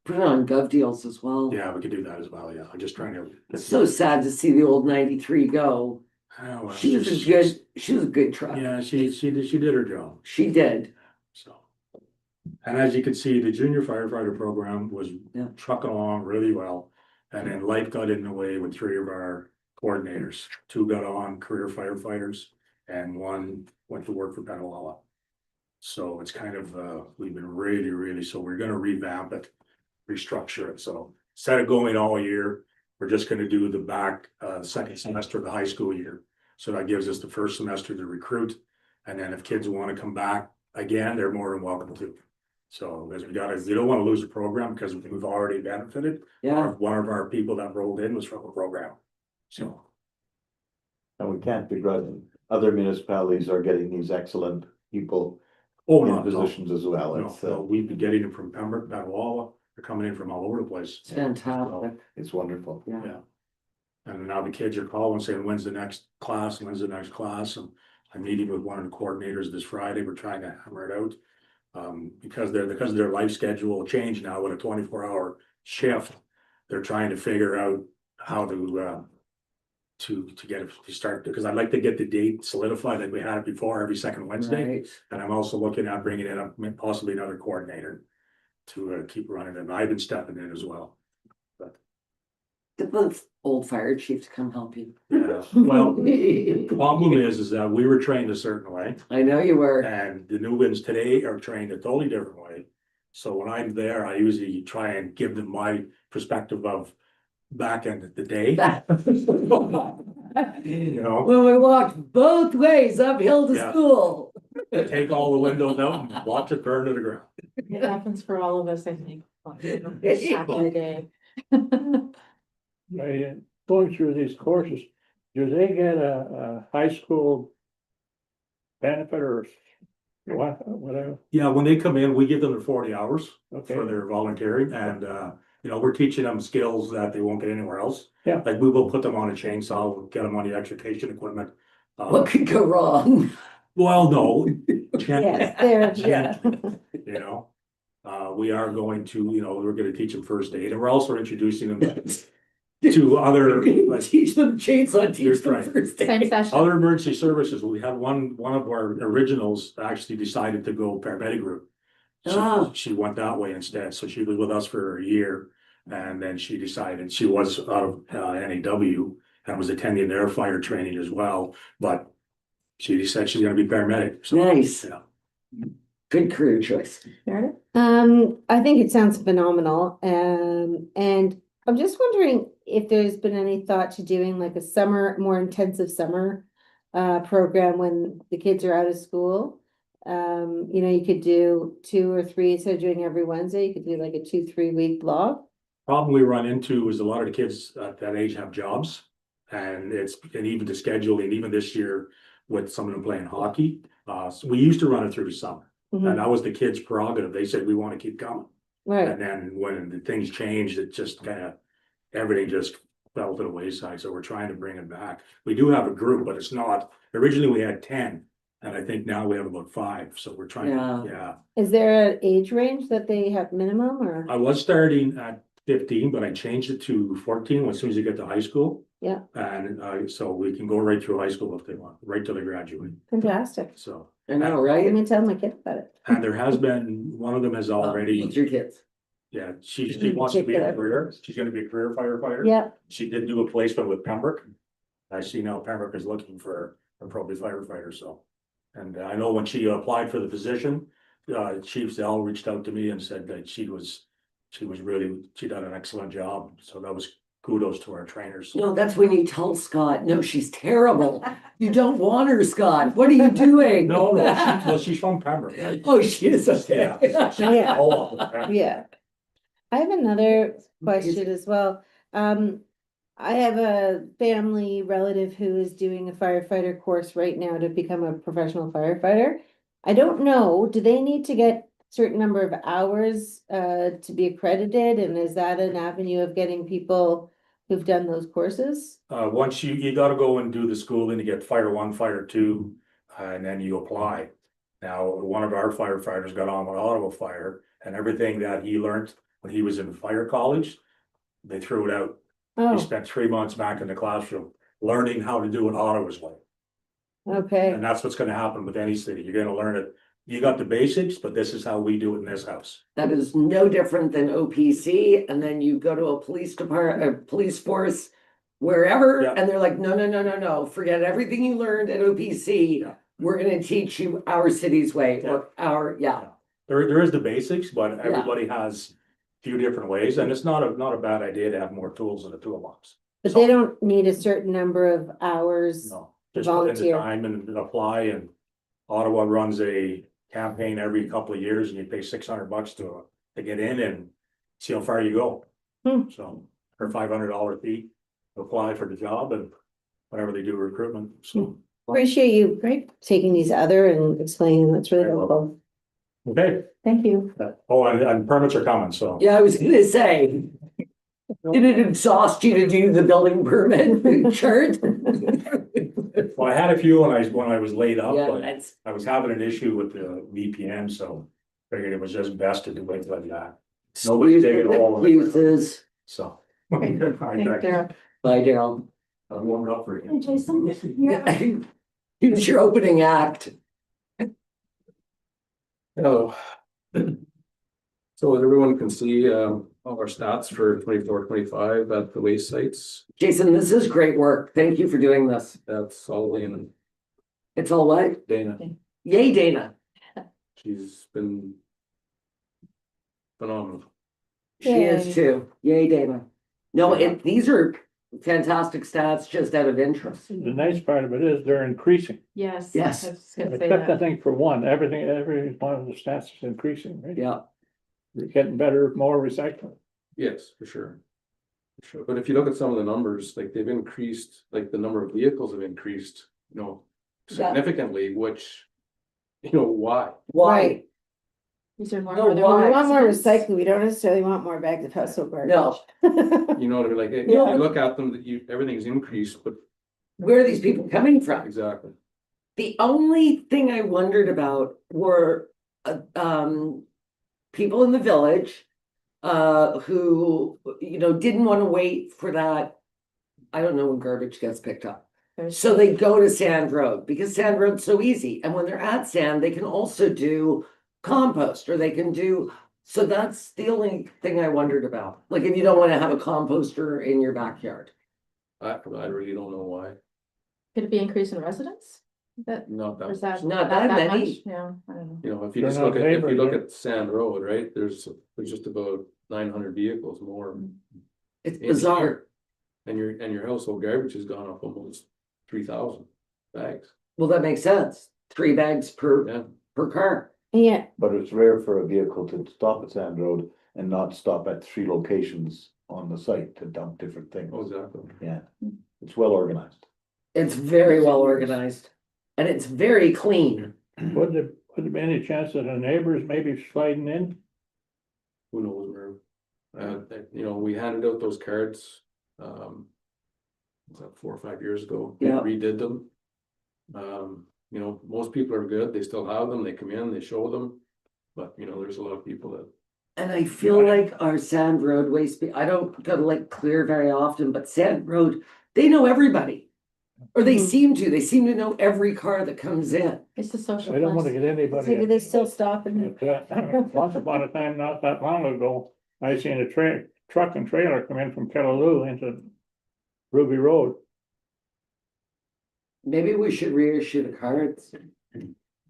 Put it on Gov Deals as well. Yeah, we could do that as well. Yeah, I'm just trying to. It's so sad to see the old 93 go. Oh, well, She was a good truck. Yeah, she did her job, She did. so. And as you can see, the junior firefighter program was Yeah. trucking along really well. And then life got in the way with 3 of our coordinators. 2 got on career firefighters and 1 went to work for Petawawa. So it's kind of, we've been really, so we're gonna revamp it, restructure it. So instead of going all year, we're just gonna do the back, second semester of the high school year. So that gives us the first semester to recruit. And then if kids wanna come back again, they're more than welcome to. So as we don't wanna lose the program because we've already benefited. Yeah, One of our people that rolled in was from a program. So, And we can't begrudge, other municipalities are getting these excellent people oh, in no, no, positions as well. no, It's, no, we've been getting them from Pembroke, Petawawa, they're coming in from all over the place. it's fantastic. it's wonderful. Yeah. Yeah. And now the kids are calling saying, when's the next class, when's the next class, and I'm meeting with one of the coordinators this Friday, we're trying to hammer it out. Because their life schedule changed now with a 24-hour shift, they're trying to figure out how to get it to start, because I'd like to get the date solidified like we had it before, every second Wednesday. Right. And I'm also looking at bringing in possibly another coordinator to keep running it. I've been stepping in as well. Get the old fire chief to come help you. Well, the problem is that we were trained a certain way, I know you were. and the new ones today are trained a totally different way. So when I'm there, I usually try and give them my perspective of back in the day. You know, When we walked both ways uphill to Yeah. school. take all the windows out and watch it burn to the ground. It happens for all of us, I think. Back in the day. Going through these courses, do they get a high school benefit or whatever? Yeah, when they come in, we give them their 40 hours Okay, for their volunteering, and we're teaching them skills that they won't get anywhere else. Yeah. Like we will put them on a chainsaw, we'll get them on the extrication equipment. What could go wrong? Well, no. Yes, there, Yeah. You know, we are going to, we're gonna teach them first aid, and we're also introducing them to other, like, Teach them chainsaw, You're teach them right. first Same aid. session. other emergency services. We had one of our originals actually decided to go paramedic route. Ah. She went that way instead, so she was with us for a year, and then she decided, she was out of NAW and was attending their fire training as well, but she decided she's gonna be paramedic, so. Nice. Yeah. Good career choice. Meredith? I think it sounds phenomenal, and I'm just wondering if there's been any thought to doing like a summer, more intensive summer program when the kids are out of school. You could do 2 or 3 instead of doing every Wednesday, you could do like a 2-3 week block. Problem we run into is a lot of the kids at that age have jobs, and even the scheduling, even this year with some of them playing hockey. So we used to run it through the summer, Mhm. and that was the kids' prerogative. They said, we want to keep coming. Right, And then when the things changed, it just everything just fell to the wayside, so we're trying to bring it back. We do have a group, but it's not, originally we had 10, and I think now we have about 5, so we're trying, Yeah. yeah. is there an age range that they have minimum or? I was starting at 15, but I changed it to 14 as soon as you get to high school. Yeah. And so we can go right through high school if they want, right till they graduate, Fantastic, so. I know, I'm right? gonna tell my kid about it. And there has been, one of them has already, Teach your kids. yeah, she wants to be a career, she's gonna be a career firefighter. Yeah, She did do a placement with Pembroke. I see now Pembroke is looking for a probably firefighter, so. And I know when she applied for the position, Chief Zell reached out to me and said that she done an excellent job, so that was kudos to our trainers. No, that's when you tell Scott, no, she's terrible. You don't want her, Scott. What are you doing? Well, she's from Pembroke. right? Oh, she is, okay. Yeah. All of them, yeah. yeah. I have another question as well. I have a family relative who is doing a firefighter course right now to become a professional firefighter. I don't know, do they need to get certain number of hours to be accredited, and is that an avenue of getting people who've done those courses? Once you gotta go and do the schooling to get fire 1, fire 2, and then you apply. Now, one of our firefighters got on with Ottawa Fire, and everything that he learned when he was in fire college, they threw it out. He Oh, spent 3 months back in the classroom, learning how to do it Ottawa's way. okay, And that's what's gonna happen with any city. You're gonna learn it you got the basics, but this is how we do it in this house. That is no different than OPC, and then you go to a police department, a police force, wherever, Yeah. and they're like, no, no, no, no, no, forget everything you learned at OPC. Yeah. We're gonna teach you our city's way, or our, yeah, There is the basics, but everybody has a few different ways, and it's not a bad idea to have more tools in the toolbox. But they don't need a certain number of hours. No, just put in the Volunteer. time and apply, and Ottawa runs a campaign every couple of years, and you pay $600 to get in and see how far you go. Hmm. So, for $500 fee, to apply for the job and whenever they do recruitment, so. Appreciate you taking these other and explaining. That's really Very well. helpful. Okay, Thank you. oh, and permits are coming, so. yeah, I was gonna say. Did it exhaust you to do the building permit chart? Well, I had a few when I was laid up, Yeah, but that's, I was having an issue with the VPN, so figured it was just best to do it like that, Nobody's digging a hole in the ground. excuses. so. Okay. Thanks, Daryl. Bye, Daryl. I'm warming up for Hey, you. Jason. Use your opening act. Hello. So as everyone can see, all our stats for 24-25 at the waste sites, Jason, this is great work. Thank you for doing this. that's all in It's all what? Dana. Yay, Dana. She's been phenomenal. She Yay. is too. Yay, Dana. No, these are fantastic stats just out of interest. The nice part of it is they're increasing. Yes. Yes. I was gonna say Except I that. think for one, every one of the stats is increasing, right? Yeah, We're getting better, more recycling. Yes, for sure. For sure. But if you look at some of the numbers, like they've increased, like the number of vehicles have increased, Yeah. significantly, which, why? why? These are more. No, are there why? We want more accidents? recycling. We don't necessarily want more bags of household garbage. No. You know what I mean? Like, if Yeah. you look at them, that everything's increased, but Where are these people coming from? exactly. The only thing I wondered about were, people in the village, who, didn't want to wait for that. I don't know when garbage gets picked up. So they go to Sand Road because Sand Road's so easy. And when they're at Sand, they can also do compost or they can do, so that's the only thing I wondered about. Like if you don't want to have a composter in your backyard. I really don't know why. Could it be increase in residents? That, Not or is that. that? Not that much? many. Yeah, I don't know. If you They're just not look at, if you neighbors, look right? at Sand Road, right, there's just about 900 vehicles more. It's in bizarre. here. And your household garbage has gone up almost 3,000 bags. Well, that makes sense. 3 bags per Yeah, car. Yeah, But it's rare for a vehicle to stop at Sand Road and not stop at 3 locations on the site to dump different things. oh, exactly. Yeah, it's well organized. It's very well organized and it's very clean. Would there be any chance that the neighbors may be sliding in? Who knows where? We handed out those cards, was that 4 or 5 years ago? We Yeah. redid them. Most people are good. They still have them. They come in, they show them. But, there's a lot of people that, And I feel like our Sand Road waste, I don't go to Lake Clear very often, but Sand Road, they know everybody. Or they Mhm. they seem to know every car that comes in. It's the social. I don't want to place. get anybody. maybe they still stop and But, once upon a time, not that long ago, I seen a truck and trailer come in from Kellaloo into Ruby Road. Maybe we should reissue the cards.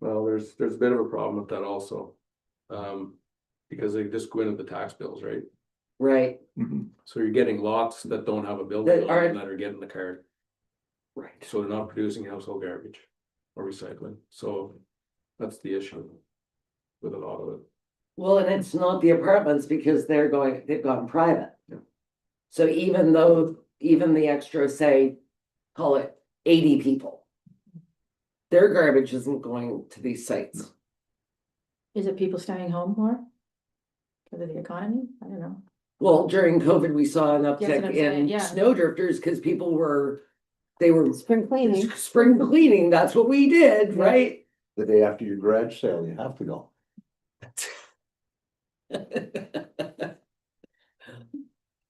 well, there's a bit of a problem with that also. Because they just go into the tax bills, right? Right, So you're getting lots that don't have a That building on aren't- them that are getting the card. right. So they're not producing household garbage or recycling, so that's the issue with a lot of it. Well, and it's not the apartments because they've gone private. So even the extra, say, call it 80 people. Their garbage isn't going to these sites. Is it people staying home more? Because of the economy? I don't know. Well, during COVID, we saw an That's what uptick I'm saying, in yeah. snow drifters because people they were spring cleaning. spring cleaning. That's what we did, Yeah. right? The day after your garage sale, you have to go.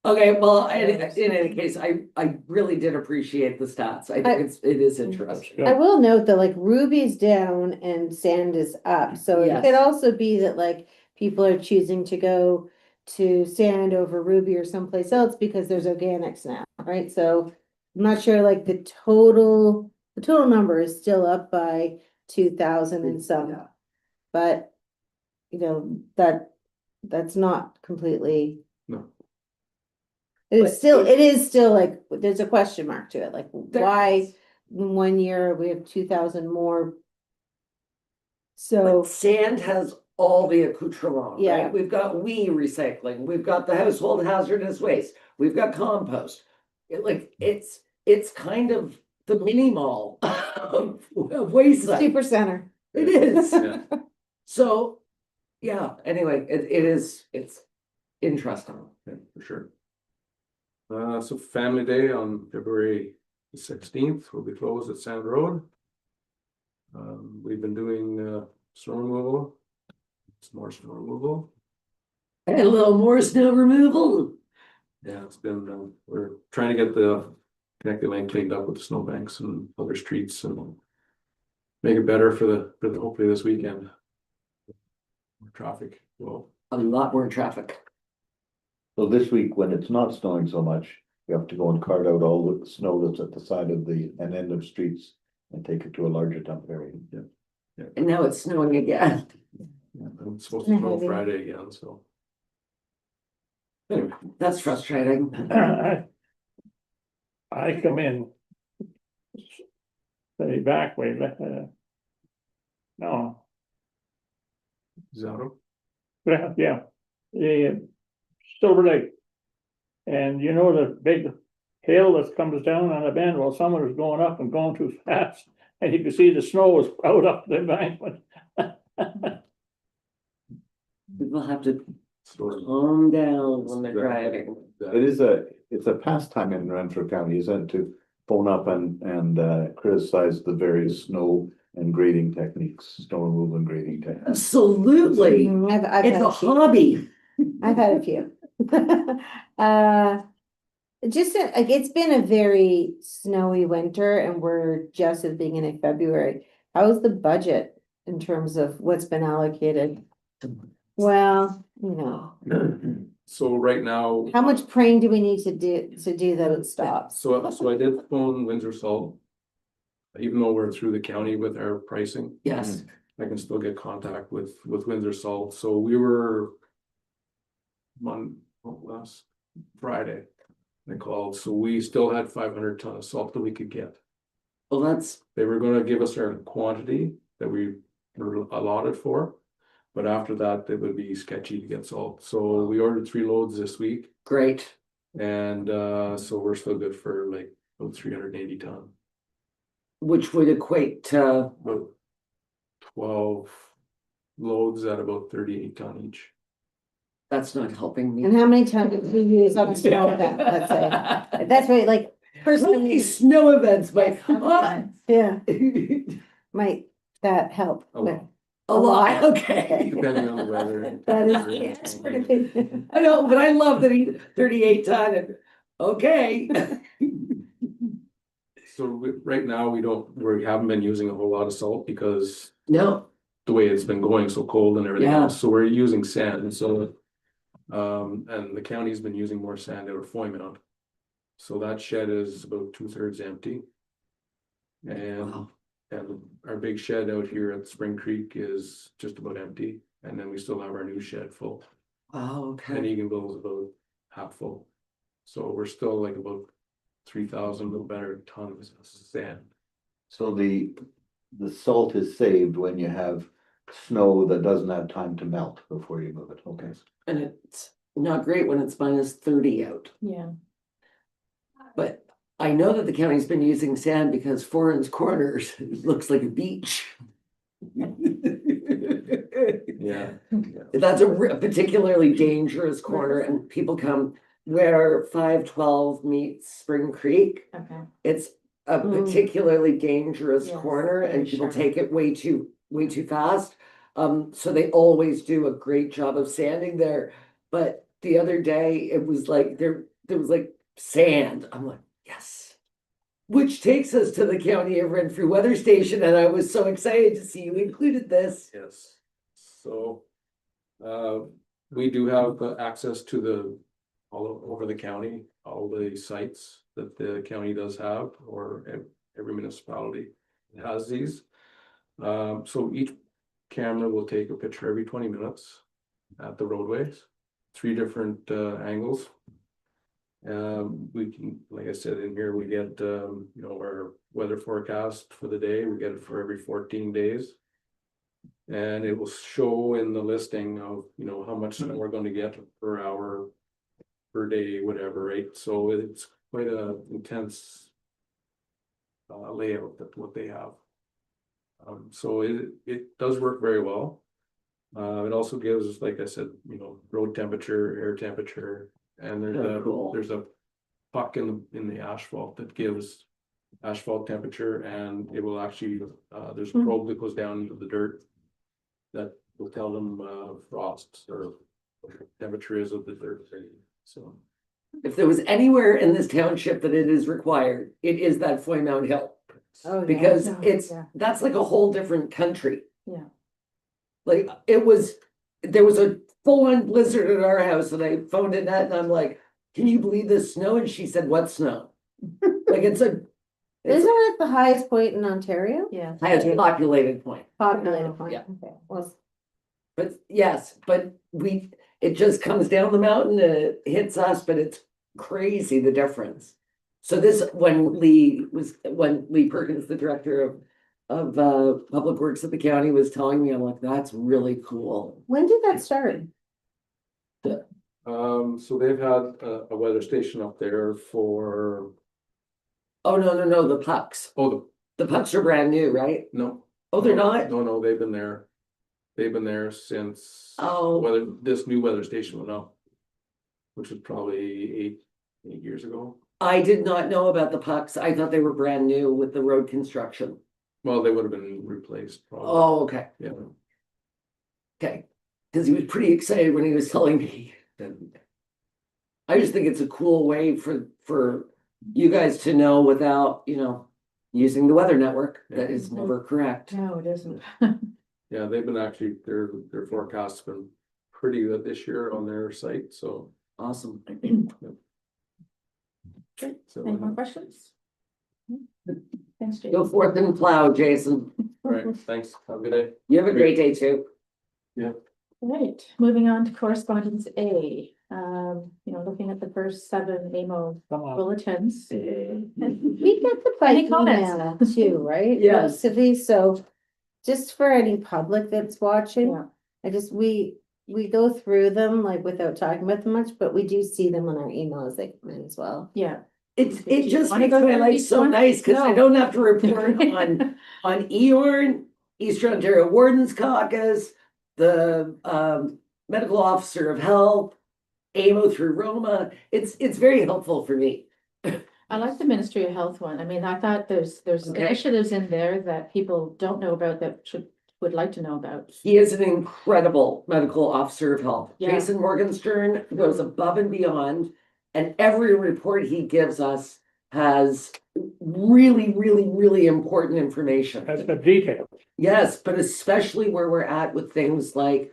Okay, well, in any case, I really did appreciate the stats. I think it is interesting. I will note that like Ruby's down and Sand is up, so it could Yes. also be that like people are choosing to go to Sand over Ruby or someplace else because there's organics now, right? So I'm not sure like the total number is still up by 2,000 and some, Yeah. but you know, that's not completely. No. But It is still like, there's a question mark to it, like There why is. in 1 year we have 2,000 more. But So, Sand has all the accoutrement, Yeah. right? We've got recycling, we've got the household hazardous waste, we've got compost. It's kind of the mini mall of waste. site. super center. It is. Yeah. So, yeah, anyway, it's interesting. Yeah, for sure. So Family Day on February 16th will be closed at Sand Road. We've been doing snow removal. Some more snow removal. And a little more snow removal. Yeah, it's been, we're trying to get the connected lane cleaned up with the snowbanks and other streets and make it better for the hopefully this weekend. More traffic, well, A lot more traffic. So this week, when it's not snowing so much, you have to go and cart out all the snow that's at the side of and end of streets and take it to a larger dump area. yeah, And now it's snowing again. and it's supposed to snow Heavy. Friday again, so. Anyway, That's frustrating. I come in. Say back way, no, Zotto, yeah, the Silver Lake. And you know the big hill that comes down on the bend, well, someone was going up and going too fast, and you could see the snow was out up the embankment. People have to store. calm down when they're driving. It's a pastime in Renfrew County, isn't it, to phone up and criticize the various snow and grading techniques, snow removal and grading techniques. Absolutely. I've It's had a a few. hobby. I've had a few. Just like it's been a very snowy winter and we're just at the beginning of February. How is the budget in terms of what's been allocated? Well, you know, So right now. how much praying do we need to do that it stops? So I did phone Windsor Salt. Even though we're through the county with our pricing, Yes, I can still get contact with Windsor Salt. So we were last Friday, they called, so we still had 500 ton of salt that we could get. well, that's They were gonna give us our quantity that we were allotted for. But after that, it would be sketchy to get salt. So we ordered 3 loads this week. great. And so we're still good for like about 380 ton. Which would equate to, About 12 loads at about 38 ton each. that's not helping me. And how many times do we use on a snow event, let's say? That's right, like How personally, many snow events, but yeah, might that help? A lot. a lot, okay. Depending on the weather. That is the expert. I know, but I love that he 38 ton and, okay. So right now, we haven't been using a whole lot of salt because No, the way it's been going so cold and everything Yeah. else, so we're using sand, so. And the county's been using more sand out of Foymount. So that shed is about 2/3 empty. And, Wow. and our big shed out here at Spring Creek is just about empty, and then we still have our new shed full. wow, And okay. Eganville is about half full. So we're still like about 3,000, a little better tons of sand. So the salt is saved when you have snow that doesn't have time to melt before you move it, okay? And it's not great when it's -30 out, Yeah. but I know that the county's been using sand because Foreign's Corners looks like a beach. Yeah. That's a particularly dangerous corner and people come where 512 meets Spring Creek. Okay. It's a Mm. particularly dangerous Yes, corner and very people sharp. take it way too fast. So they always do a great job of sanding there. But the other day, it was like there was like sand. I'm like, yes. Which takes us to the County of Renfrew Weather Station, and I was so excited to see you included this. Yes, so, we do have access to all over the county, all the sites that the county does have, or every municipality has these. So each camera will take a picture every 20 minutes at the roadways, 3 different angles. We can, like I said, in here, we get, you know, our weather forecast for the day, we get it for every 14 days. And it will show in the listing of, you know, how much snow we're gonna get per hour, per day, whatever, right? So it's quite a intense layout that what they have. So it does work very well. It also gives, like I said, you know, road temperature, air temperature, and Oh, cool. there's a puck in the asphalt that gives asphalt temperature, and it will actually, there's a probe that goes down into the dirt that will tell them frosts or what the temperature is of the dirt. So If there was anywhere in this township that it is required, it is that Foy Mount Hill. Oh, yeah. Because Yeah, it's, yeah. that's like a whole different country. Yeah. Like, there was a full-on blizzard at our house, and I phoned Annette and I'm like, can you believe this snow? And she said, what snow? Like, it's Isn't it the highest point in Ontario? Yeah. highest populated point. Populated point, Yeah. okay, well, But yes, but it just comes down the mountain and it hits us, but it's crazy the difference. So when Lee Perkins, the director of Public Works at the county, was telling me, I'm like, that's really cool. when did that start? so they've had a weather station up there for, Oh, no, the pucks. oh, The pucks are brand new, right? no. Oh, they're No, not? No, they've been there. They've been there since. Oh. This new weather station went up. Which was probably eight years ago. I did not know about the pucks. I thought they were brand new with the road construction. Well, they would have been replaced probably. Oh, okay, Yeah, okay. Because he was pretty excited when he was telling me that. I just think it's a cool way for you guys to know without, you know, using the weather network. That is never correct. No, it isn't. yeah, they've been actually, their forecast's been pretty good this year on their site, so. Awesome. So, Any more questions? Thanks, Jake. Go forth and plow, Jason. all right, thanks, have a good day. You have a great day too. Right, moving on to correspondence A. You know, looking at the first 7 AMO Come on. bulletins. We get the by Any comments? email too, right? Yes. Most of these, so just for any public that's watching, Yeah. we go through them like without talking about them much, but we do see them on our emails, they come in as well. Yeah. It Do you just wanna makes go my through life each so one? nice because I No. don't have to report on EORN, Eastern Ontario Wardens Caucus, the medical officer of health, AMO through Roma. It's very helpful for me. I like the Ministry of Health one. I mean, I thought there's Okay. initiatives in there that people don't know about that would like to know about. He is an incredible medical officer of health. Yeah. Jason Morgenstern goes above and beyond, and every report he gives us has really important information. That's the detail. Yes, but especially where we're at with things like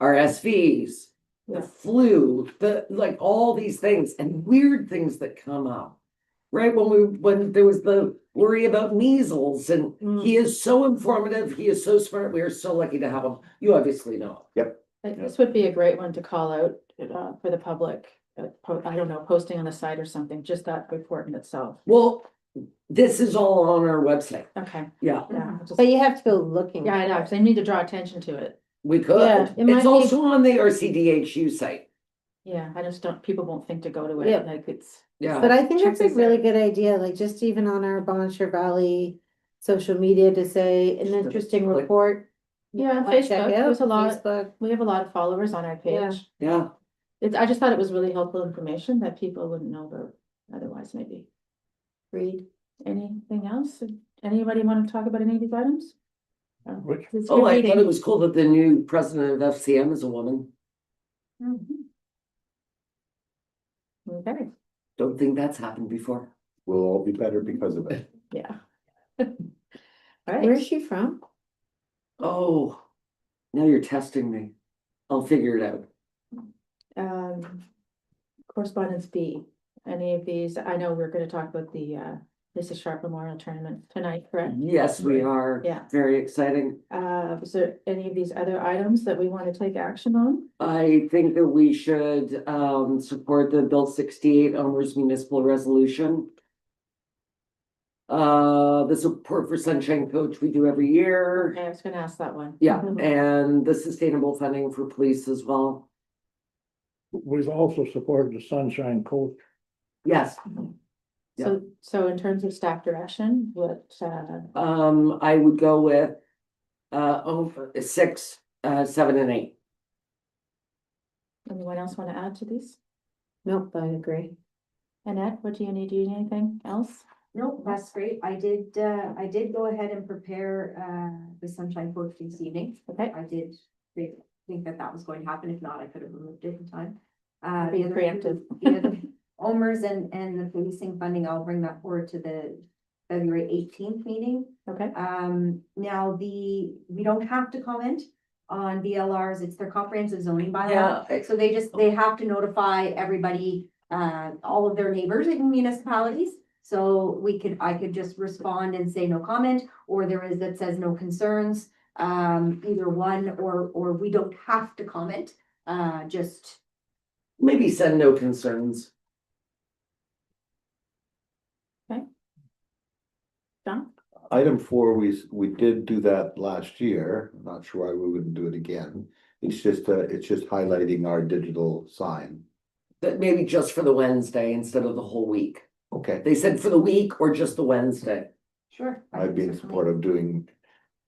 RSVs, the Yeah. flu, like all these things and weird things that come up. Right, when there was the worry about measles, and he is so informative, he is so smart, we are so lucky to have him. You obviously know him. This would be a great one to call out for the public. I don't know, posting on the site or something, just that report in itself. Well, this is all on our website. Okay, Yeah, yeah. just- But you have to go looking. Yeah, I know, 'cause they need to draw attention to it. we could. Yeah, it might It's be- also on the RCDHU site. Yeah, I just don't, people won't think to go to Yeah. it, like it's. Yeah, But I think Check that's a this really out. good idea, like just even on our Bonnecher Valley social media to say an interesting Like- report. Yeah, Wanna check Facebook, out there's a lot, Facebook. we have a lot of followers on our Yeah. page. yeah. I just thought it was really helpful information that people wouldn't know about otherwise, maybe. Read, anything else? Anybody want to talk about any of these items? Which- It's Oh, your I thought meeting. it was cool that the new president of FCM is a woman. Mhm. Okay, Don't think that's happened before. We'll all be better because of it. yeah. All right. Where's she from? Oh, now you're testing me. I'll figure it out. Correspondence B, any of these, I know we're gonna talk about the Lisa Sharp Memorial Tournament tonight, correct? Yes, we are. Yeah. Very exciting. Is there any of these other items that we want to take action on? I think that we should support the Bill 68 owners municipal resolution. The support for Sunshine Coach we do every year. Okay, I was gonna ask that one. Yeah, and the sustainable funding for police as well. We've also supported the Sunshine Coach. Yes, So in terms of staff direction, what, I would go with 6, 7 and 8. anyone else want to add to these? Nope, I agree. Annette, what do you need? Do you need anything else? No, that's great. I did go ahead and prepare, the Sunshine Coach this evening. Okay, I did think that was going to happen. If not, I could have removed it in time. Being The other preemptive. the OMERS and the policing funding, I'll bring that forward to the February 18th meeting. okay, Now we don't have to comment on VLRs. It's their comprehensive zoning bylaw. Yeah, So they have to notify everybody, all of their neighbors in municipalities. So I could just respond and say no comment, or there is that says no concerns. Either one, or we don't have to comment, just. maybe send no concerns. John? Item 4, we did do that last year. I'm not sure why we wouldn't do it again. It's just highlighting our digital sign. That maybe just for the Wednesday instead of the whole week. Okay, They said for the week or just the Wednesday. Sure. I'd be in support of doing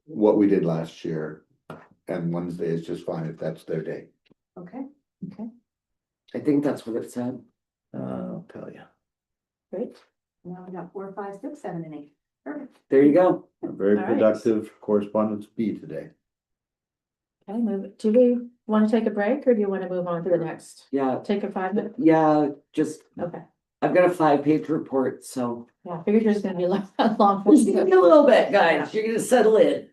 what we did last year. And Wednesday is just fine if that's their day. Okay. I think that's what it said. I'll tell you. Great. Now we got 4, 5, 6, 7, and 8. Perfect. There you go. A very All right. productive correspondence B today. Okay, do we want to take a break or do you want to move on to the next? Yeah, Take a 5 minute? yeah, just, Okay, I've got a 5-page report, so. yeah, I figured there's gonna be a long. Just give me a little bit, guys. You're gonna settle in.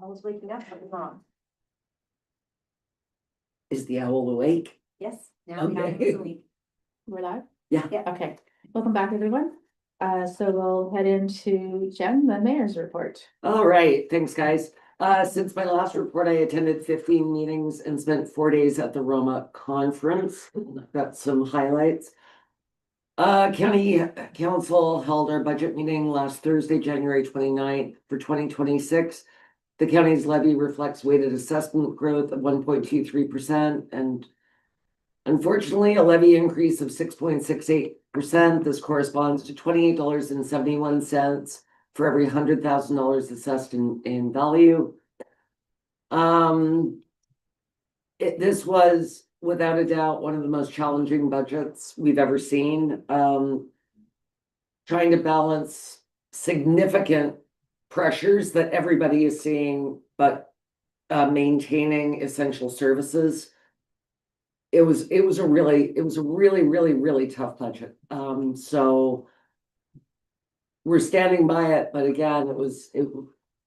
I was waking up, something wrong. Is the owl awake? Yes, now we have Okay. this week. We're live? Yeah. Okay, welcome back, everyone. So we'll head into Jen, the mayor's report. All right, thanks, guys. Since my last report, I attended 15 meetings and spent 4 days at the Roma conference. Got some highlights. County Council held our budget meeting last Thursday, January 29th for 2026. The county's levy reflects weighted assessment growth of 1.23% and unfortunately, a levy increase of 6.68%. This corresponds to $28.71 for every $100,000 assessed in value. This was without a doubt one of the most challenging budgets we've ever seen. Trying to balance significant pressures that everybody is seeing, but maintaining essential services. It was a really tough budget. So we're standing by it, but again,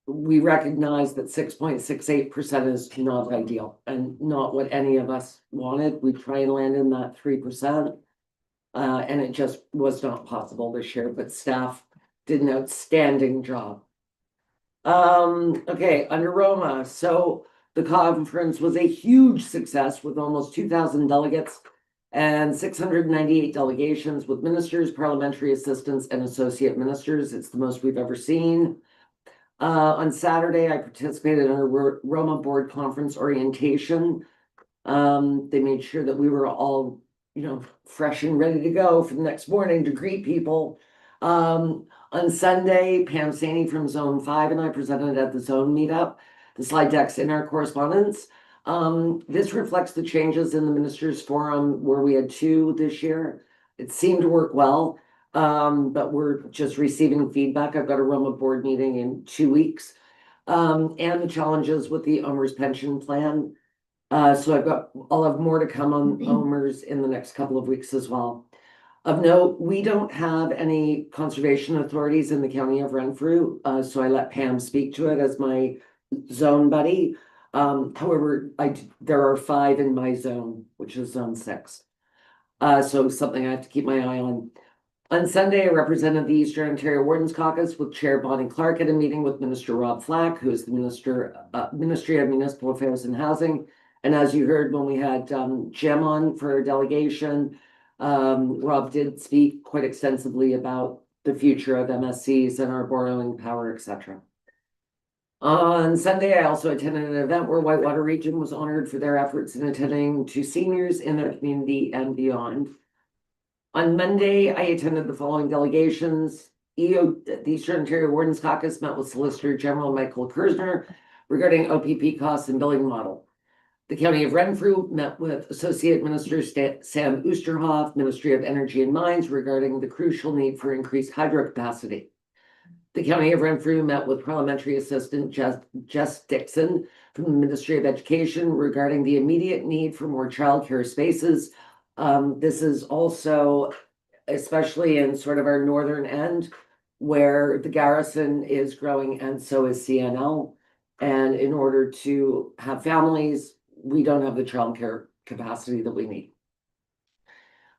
we recognize that 6.68% is not ideal and not what any of us wanted. We try and land in that 3%. And it just was not possible this year, but staff did an outstanding job. Okay, under Roma, so the conference was a huge success with almost 2,000 delegates and 698 delegations with ministers, parliamentary assistants, and associate ministers. It's the most we've ever seen. On Saturday, I participated in a Roma board conference orientation. They made sure that we were all, fresh and ready to go for the next morning to greet people. On Sunday, Pam Saney from Zone 5 and I presented at the Zone meetup. The slide deck's in our correspondence. This reflects the changes in the Ministers Forum where we had 2 this year. It seemed to work well, but we're just receiving feedback. I've got a Roma board meeting in 2 weeks. And the challenges with the OMERS pension plan. So I'll have more to come on OMERS in the next couple of weeks as well. Of note, we don't have any conservation authorities in the county of Renfrew, so I let Pam speak to it as my zone buddy. However, there are 5 in my zone, which is Zone 6. So something I have to keep my eye on. On Sunday, I represented the Eastern Ontario Wardens Caucus with Chair Bonnie Clark at a meeting with Minister Rob Flack, who is the Ministry of Municipal Affairs and Housing. And as you heard when we had Jim on for our delegation, Rob did speak quite extensively about the future of MSCs and our borrowing power, etc. On Sunday, I also attended an event where Whitewater Region was honored for their efforts in attending to seniors in their community and beyond. On Monday, I attended the following delegations. The Eastern Ontario Wardens Caucus met with Solicitor General Michael Kersner regarding OPP costs and billing model. The County of Renfrew met with Associate Minister Sam Oosterhoff, Ministry of Energy and Mines, regarding the crucial need for increased hydro capacity. The County of Renfrew met with Parliamentary Assistant Jess Dixon from the Ministry of Education regarding the immediate need for more childcare spaces. This is also, especially in sort of our northern end, where the garrison is growing and so is CNL. And in order to have families, we don't have the childcare capacity that we need.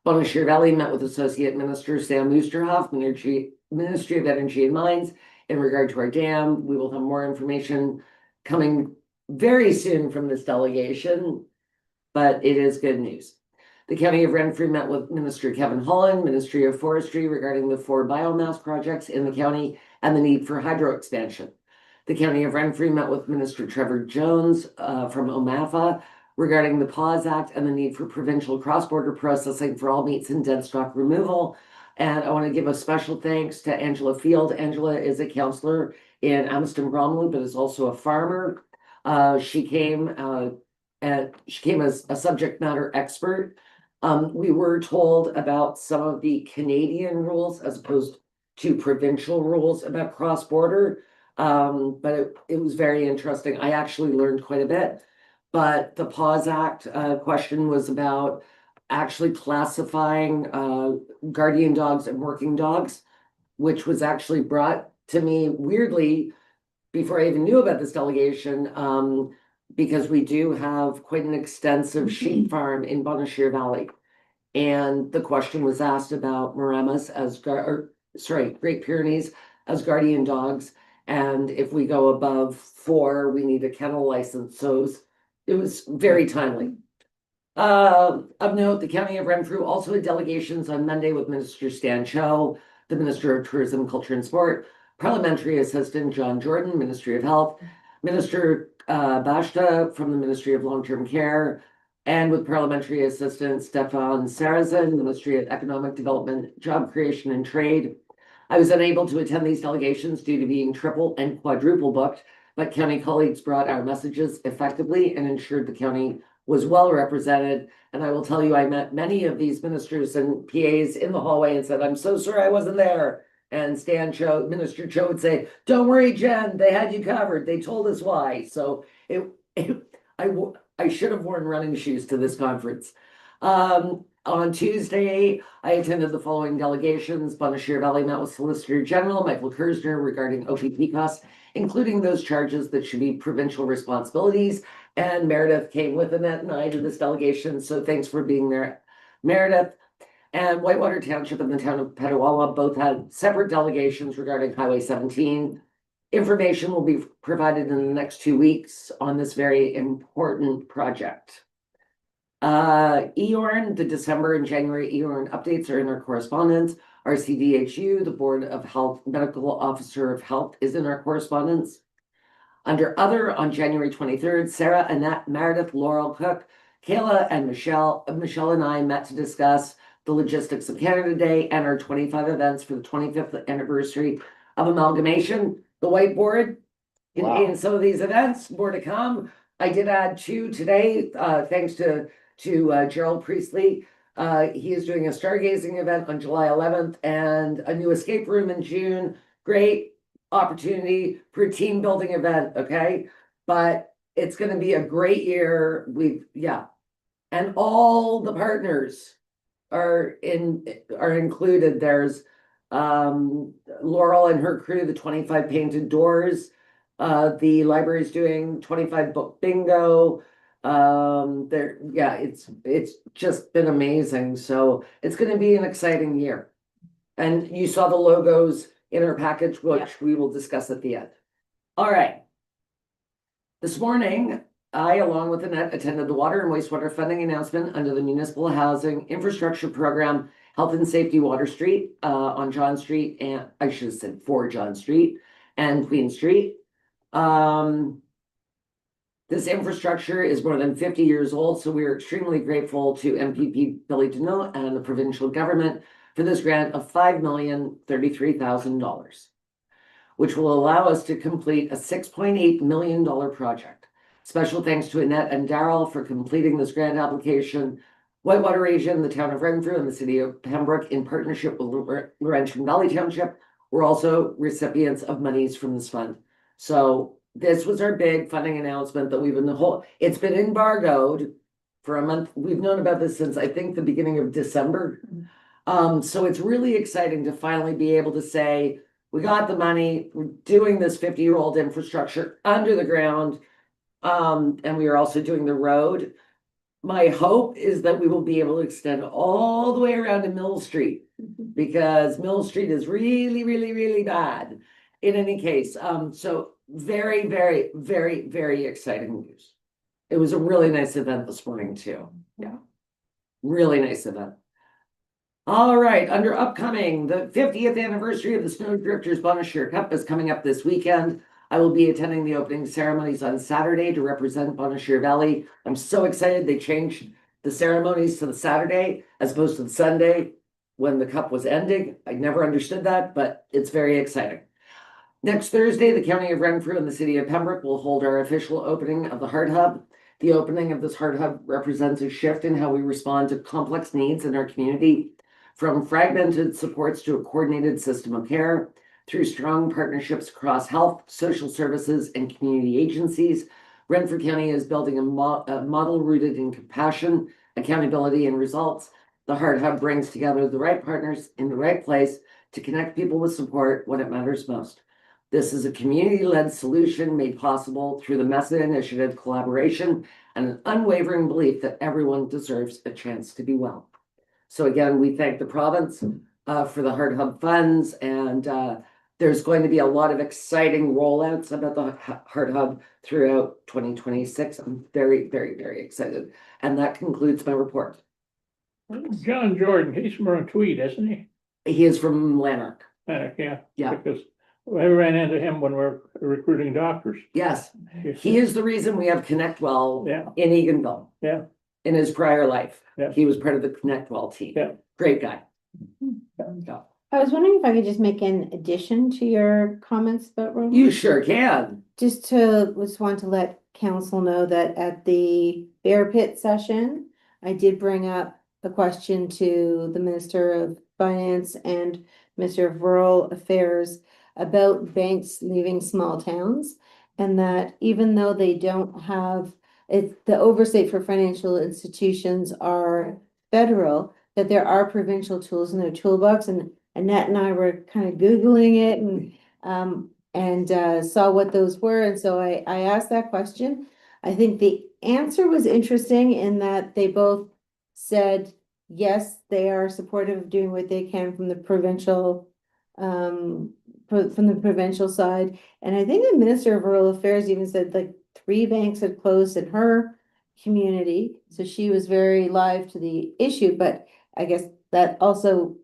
Bonnechere Valley met with Associate Minister Sam Oosterhoff, Ministry of Energy and Mines, in regard to our dam. We will have more information coming very soon from this delegation, but it is good news. The County of Renfrew met with Minister Kevin Holland, Ministry of Forestry, regarding the 4 biomass projects in the county and the need for hydro expansion. The County of Renfrew met with Minister Trevor Jones from OMAFA regarding the PAWS Act and the need for provincial cross-border processing for all meats and dead stock removal. And I want to give a special thanks to Angela Field. Angela is a councillor in Amston Bromley, but is also a farmer. She came as a subject matter expert. We were told about some of the Canadian rules as opposed to provincial rules about cross-border. But it was very interesting. I actually learned quite a bit. But the PAWS Act question was about actually classifying guardian dogs and working dogs, which was actually brought to me weirdly before I even knew about this delegation, because we do have quite an extensive sheep farm in Bonashir Valley. And the question was asked about Maramas as, Great Pyrenees as guardian dogs. And if we go above 4, we need a kennel license. So it was very timely. Of note, the County of Renfrew also had delegations on Monday with Minister Stan Cho, the Minister of Tourism, Culture and Sport, Parliamentary Assistant John Jordan, Ministry of Health, Minister Bashta from the Ministry of Long-Term Care, and with Parliamentary Assistant Stefan Sarazin, Ministry of Economic Development, Job Creation and Trade. I was unable to attend these delegations due to being triple and quadruple booked, but county colleagues brought our messages effectively and ensured the county was well represented. And I will tell you, I met many of these ministers and PAs in the hallway and said, I'm so sorry I wasn't there. And Minister Cho would say, don't worry, Jen, they had you covered. They told us why. So I should have worn running shoes to this conference. On Tuesday, I attended the following delegations. Bonashir Valley met with Solicitor General Michael Kersner regarding OPP costs, including those charges that should be provincial responsibilities. And Meredith came with Annette and I to this delegation. So thanks for being there, Meredith. And Whitewater Township and the town of Petawawa both had separate delegations regarding Highway 17. Information will be provided in the next 2 weeks on this very important project. EORN, the December and January EORN updates are in our correspondence. Our CDHU, the Board of Health Medical Officer of Health, is in our correspondence. Under other, on January 23rd, Sarah, Annette, Meredith, Laurel, Cook, Kayla, and Michelle and I met to discuss the logistics of Canada Day and our 25 events for the 25th anniversary of amalgamation. The whiteboard contains some of these events, more to come. I did add 2 today, thanks to Gerald Priestley. He is doing a stargazing event on July 11th and a new escape room in June. Great opportunity for a team building event, okay? But it's going to be a great year. And all the partners are included. There's Laurel and her crew, the 25 painted doors. The library's doing 25 book bingo. It's just been amazing. So it's going to be an exciting year. And you saw the logos in our package, which we will discuss at the end. All right. This morning, I, along with Annette, attended the water and wastewater funding announcement under the Municipal Housing Infrastructure Program, Health and Safety Water Street, on John Street, and I should have said 4 John Street and Queen Street. This infrastructure is more than 50 years old, so we are extremely grateful to MPP Billy Deneau and the provincial government for this grant of $5,033,000, which will allow us to complete a $6.8 million project. Special thanks to Annette and Daryl for completing this grant application. Whitewater Region, the town of Renfrew, and the city of Pembroke, in partnership with Laurentian Valley Township, were also recipients of monies from this fund. So this was our big funding announcement that it's been embargoed for a month. We've known about this since I think the beginning of December. So it's really exciting to finally be able to say, we got the money, we're doing this 50-year-old infrastructure under the ground, and we are also doing the road. My hope is that we will be able to extend all the way around to Mill Street, because Mill Street is really, really, really bad. In any case, so very, very, very, very exciting news. It was a really nice event this morning too. Yeah, really nice event. All right, under upcoming, the 50th anniversary of the Snowdrifters Bonashir Cup is coming up this weekend. I will be attending the opening ceremonies on Saturday to represent Bonashir Valley. I'm so excited they changed the ceremonies to the Saturday as opposed to the Sunday when the cup was ending. I never understood that, but it's very exciting. Next Thursday, the County of Renfrew and the City of Pembroke will hold our official opening of the Heart Hub. The opening of this Heart Hub represents a shift in how we respond to complex needs in our community, from fragmented supports to a coordinated system of care. Through strong partnerships across health, social services, and community agencies, Renfrew County is building a model rooted in compassion, accountability, and results. The Heart Hub brings together the right partners in the right place to connect people with support when it matters most. This is a community-led solution made possible through the Mesa Initiative collaboration and an unwavering belief that everyone deserves a chance to be well. So again, we thank the province for the Heart Hub funds, and there's going to be a lot of exciting rollouts about the Heart Hub throughout 2026. I'm very, very, very excited. And that concludes my report. John Jordan, he's from Tweed, isn't he? He is from Lanark. Yeah. Yeah. Because I ran into him when we're recruiting doctors. Yes, He he is the reason we have Connect Well Yeah. in Eganville. Yeah. In his prior life. Yeah. He was part of the Connect Well team. Yeah. Great guy. Yeah. I was wondering if I could just make an addition to your comments about Roma. You sure can. Just want to let council know that at the Bear Pit session, I did bring up a question to the Minister of Finance and Minister of Rural Affairs about banks leaving small towns. And that even though they don't have, the oversight for financial institutions are federal, that there are provincial tools in their toolbox. And Annette and I were kind of Googling it and saw what those were. And so I asked that question. I think the answer was interesting in that they both said, yes, they are supportive of doing what they can from the provincial side. And I think the Minister of Rural Affairs even said like 3 banks had closed in her community. So she was very live to the issue, but I guess that also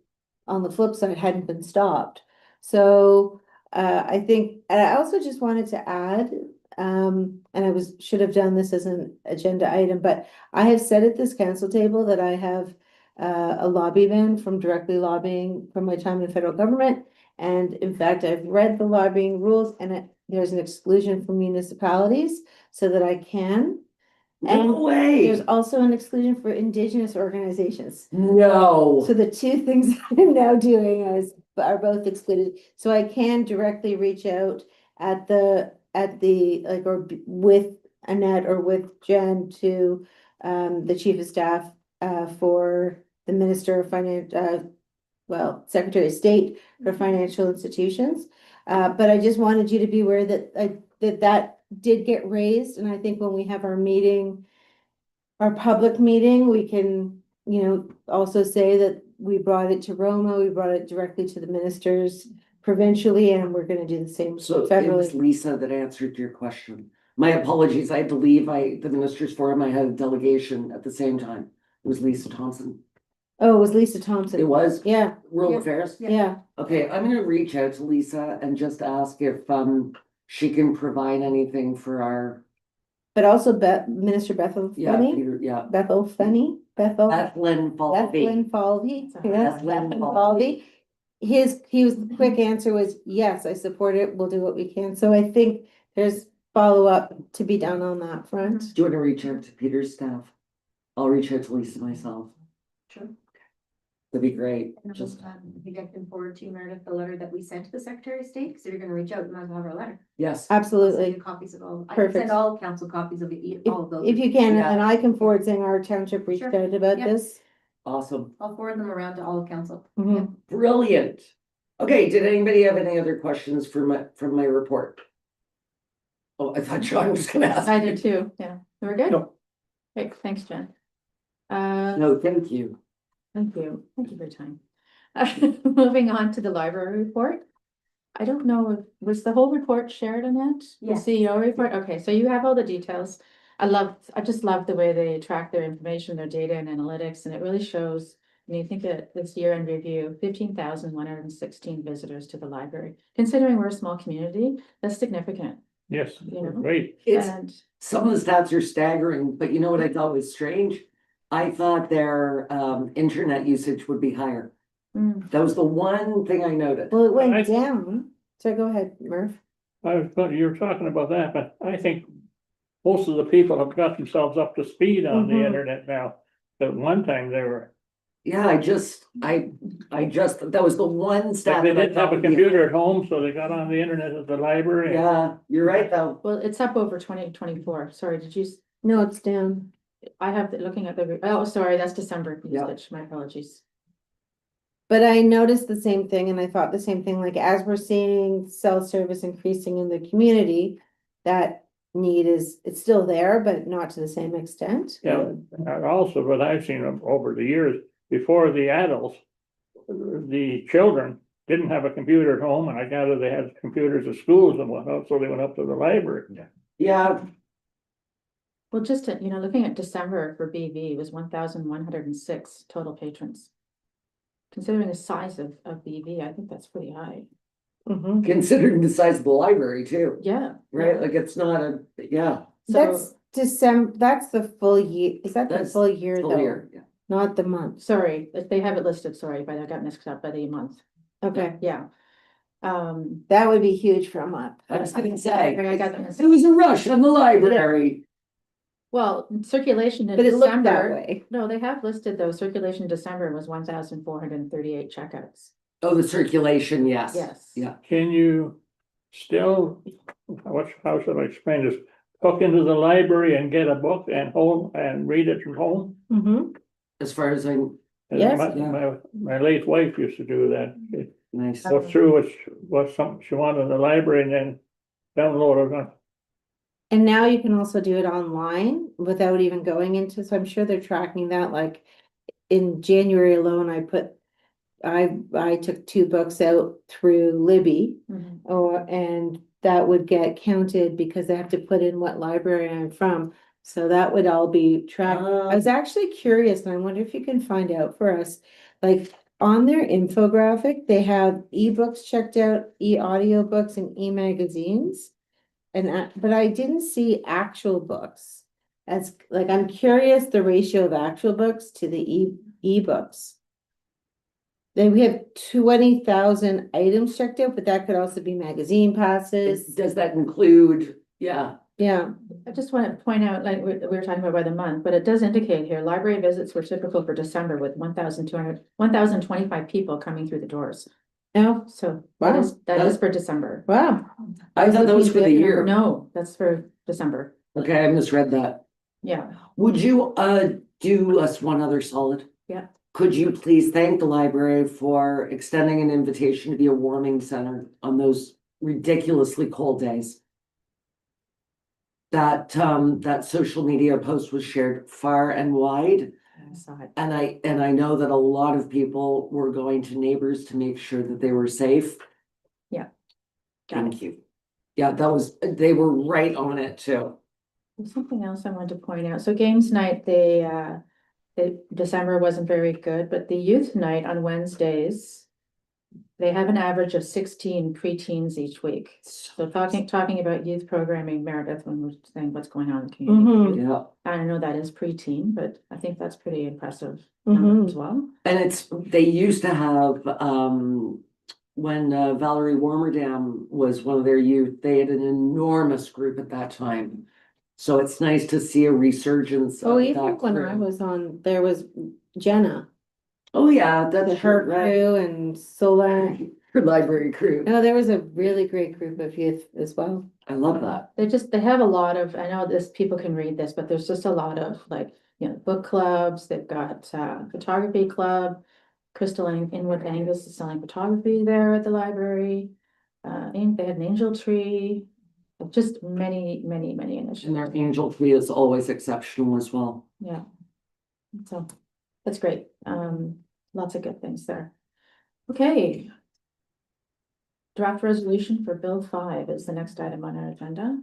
on the flip side hadn't been stopped. So I think, and I also just wanted to add, and I should have done this as an agenda item, but I have said at this council table that I have a lobby ban from directly lobbying from my time in the federal government. And in fact, I've read the lobbying rules and there's an exclusion for municipalities so that I can. No And way. there's also an exclusion for Indigenous organizations. No. So the 2 things I'm now doing are both excluded. So I can directly reach out at the like, or with Annette or with Jen to the chief of staff for the Minister of Finance, Secretary of State for Financial Institutions. But I just wanted you to be aware that that did get raised. And I think when we have our meeting, our public meeting, we can, also say that we brought it to Roma, we brought it directly to the ministers provincially, and we're gonna do the same So it was federally. Lisa that answered your question. My apologies. I believe the ministers forum, I had a delegation at the same time. It was Lisa Thompson. Oh, it was Lisa Thompson. It was Yeah, Rural Yeah. Affairs. yeah. Okay, I'm gonna reach out to Lisa and just ask if she can provide anything for our, But also Minister Bethel yeah, Fenney, Peter, yeah. Bethel Fenney, Bethel. Ethlyn Falvey. Ethlyn Falvey. Yes, Ethlyn Ethlyn Falvey. The quick answer was, yes, I support it. We'll do what we can. So I think there's follow-up to be done on that front. Do you want to reach out to Peter's staff? I'll reach out to Lisa myself. Sure. That'd be great. And Just, I think I can forward to you, Meredith, the letter that we sent to the Secretary of State, because if you're gonna reach out, you might as well have our letter. yes. I'll send Absolutely. you copies of all, I can Perfect. send all council copies of all of those. If you can, Yeah. and I can forward saying our township reached Sure. out about Yeah. this. Awesome. I'll forward them around to all of council. Mhm. Brilliant. Okay, did anybody have any other questions from my report? Oh, I thought John was gonna ask. I did too, yeah. We're good? No. Great, thanks, Jen. No, thank you. Thank you for your time. Moving on to the library report. I don't know, was the whole report shared in it? The Yes. CEO report? Okay, so you have all the details. I just love the way they track their information, their data and analytics, and it really shows. When you think that this year in review, 15,116 visitors to the library. Considering we're a small community, that's significant. Yes, Yeah. great. It's, And some of the stats are staggering, but you know what I thought was strange? I thought their internet usage would be higher. That was the one thing I noted. Well, it I- went down. So go ahead, Murph. You were talking about that, but I think most of the people have got themselves up to speed on the Mhm. internet now. At one time they were, Yeah, I just, that was the one like stat. they that I didn't have thought a would be- computer at home, so they got on the internet at the library. Yeah, you're right though. well, it's up over 2024. Sorry, did you? No, it's down. I have, looking at oh, sorry, that's December Yeah. usage. My apologies. But I noticed the same thing and I thought the same thing, like as we're seeing cell service increasing in the community, that need it's still there, but not to the same extent. Yeah, and also what I've seen over the years, before the adults, the children didn't have a computer at home, and I gather they had computers at schools and whatnot, so they went up to the library. Yeah, Well, just, looking at December for BV was 1,106 total patrons. Considering the size of BV, I think that's pretty high. Mhm. considering the size of the library too, Yeah. right? Like it's not a, yeah, That's December, that's the full year, is that the That's full year full though? year, yeah. Not the month, Sorry, they have it listed, sorry, but I got mixed up by the month. okay, Yeah. that would be huge for a month. I was gonna say, I got them. it was a rush on the library. Well, circulation in But it looked that December, way. no, they have listed though, circulation in December was 1,438 checkouts. Oh, the circulation, yes. Yes. Yeah. Can you still, how should I explain this? Hook into the library and get a book and home and read it from home? Mhm. As far as I, Yes. My late wife used to do that. She'd nice. go through what something she wanted in the library and then download it. And now you can also do it online without even going into, so I'm sure they're tracking that, like in January alone, I took 2 books out through Libby. And that would get counted because they have to put in what library I'm from. So that would all be tracked. I was actually curious and I wonder if you can find out for us. Like on their infographic, they have ebooks checked out, e-audiobooks and e-magazines. But I didn't see actual books. As like, I'm curious the ratio of actual books to the ebooks. Then we have 20,000 items checked out, but that could also be magazine passes. Does that include, yeah, Yeah, I just want to point out, like we were talking about by the month, but it does indicate here, library visits were typical for December with 1,025 people coming through the doors. no, So Wow. that is for December. wow. I thought that was for the year. No, that's for December. Okay, I misread that. Yeah. Would you do us one other solid? Yeah. Could you please thank the library for extending an invitation to be a warming center on those ridiculously cold days? That social media post was shared far and wide. I saw it. And I know that a lot of people were going to neighbors to make sure that they were safe. Yeah. Thank you. Yeah, they were right on it too. There's something else I wanted to point out. So games night, December wasn't very good, but the youth night on Wednesdays, they have an average of 16 preteens each week. So talking about youth programming, Meredith, when we're saying what's going on in the community. Yeah, I know that is preteen, but I think that's pretty impressive number as well. and they used to have, when Valerie Warmerdam was one of their youth, they had an enormous group at that time. So it's nice to see a resurgence Oh, of even that when I crew. was on, there was Jenna, Oh, yeah, that's her right. crew and Solar. Her library crew. No, there was a really great group of youth as well. I love that. They have a lot of, I know people can read this, but there's just a lot of book clubs. They've got photography club. Crystal Inwood Angus is selling photography there at the library. They had an angel tree, just many And initiatives. their angel tree is always exceptional as well. Yeah. So that's great. Lots of good things there. Okay. Draft resolution for Bill 5 is the next item on our agenda.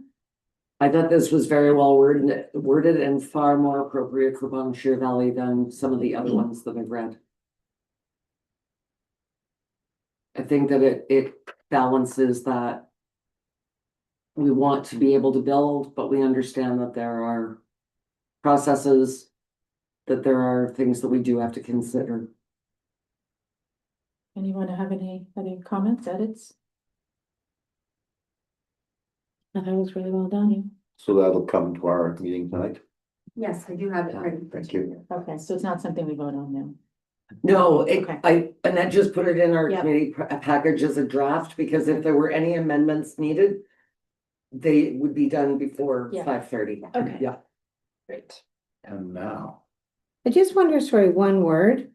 I thought this was very well worded and far more appropriate for Bonaire Valley than some of the other ones that I've read. I think that it balances that we want to be able to build, but we understand that there are processes, that there are things that we do have to consider. Anyone have any comments, edits? I thought it was really well done. So that'll come to our meeting tonight. Yes, I do have it ready. Thank you. Okay, so it's not something we vote on now. No, Okay. Annette just put it in our Yeah. committee package as a draft, because if there were any amendments needed, they would be done before Yeah. 5:30. Okay. Yeah. Great. And now, I just wonder, sorry, one word.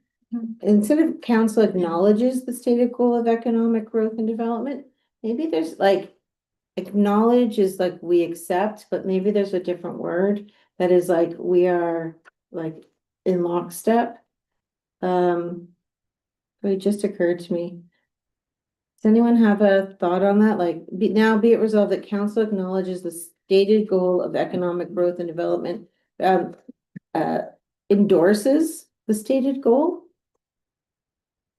instead of council acknowledges the stated goal of economic growth and development, maybe there's like acknowledge is like we accept, but maybe there's a different word that is like we are like in lockstep. It just occurred to me. Does anyone have a thought on that? Like, now be it resolved that council acknowledges the stated goal of economic growth and development, endorses the stated goal?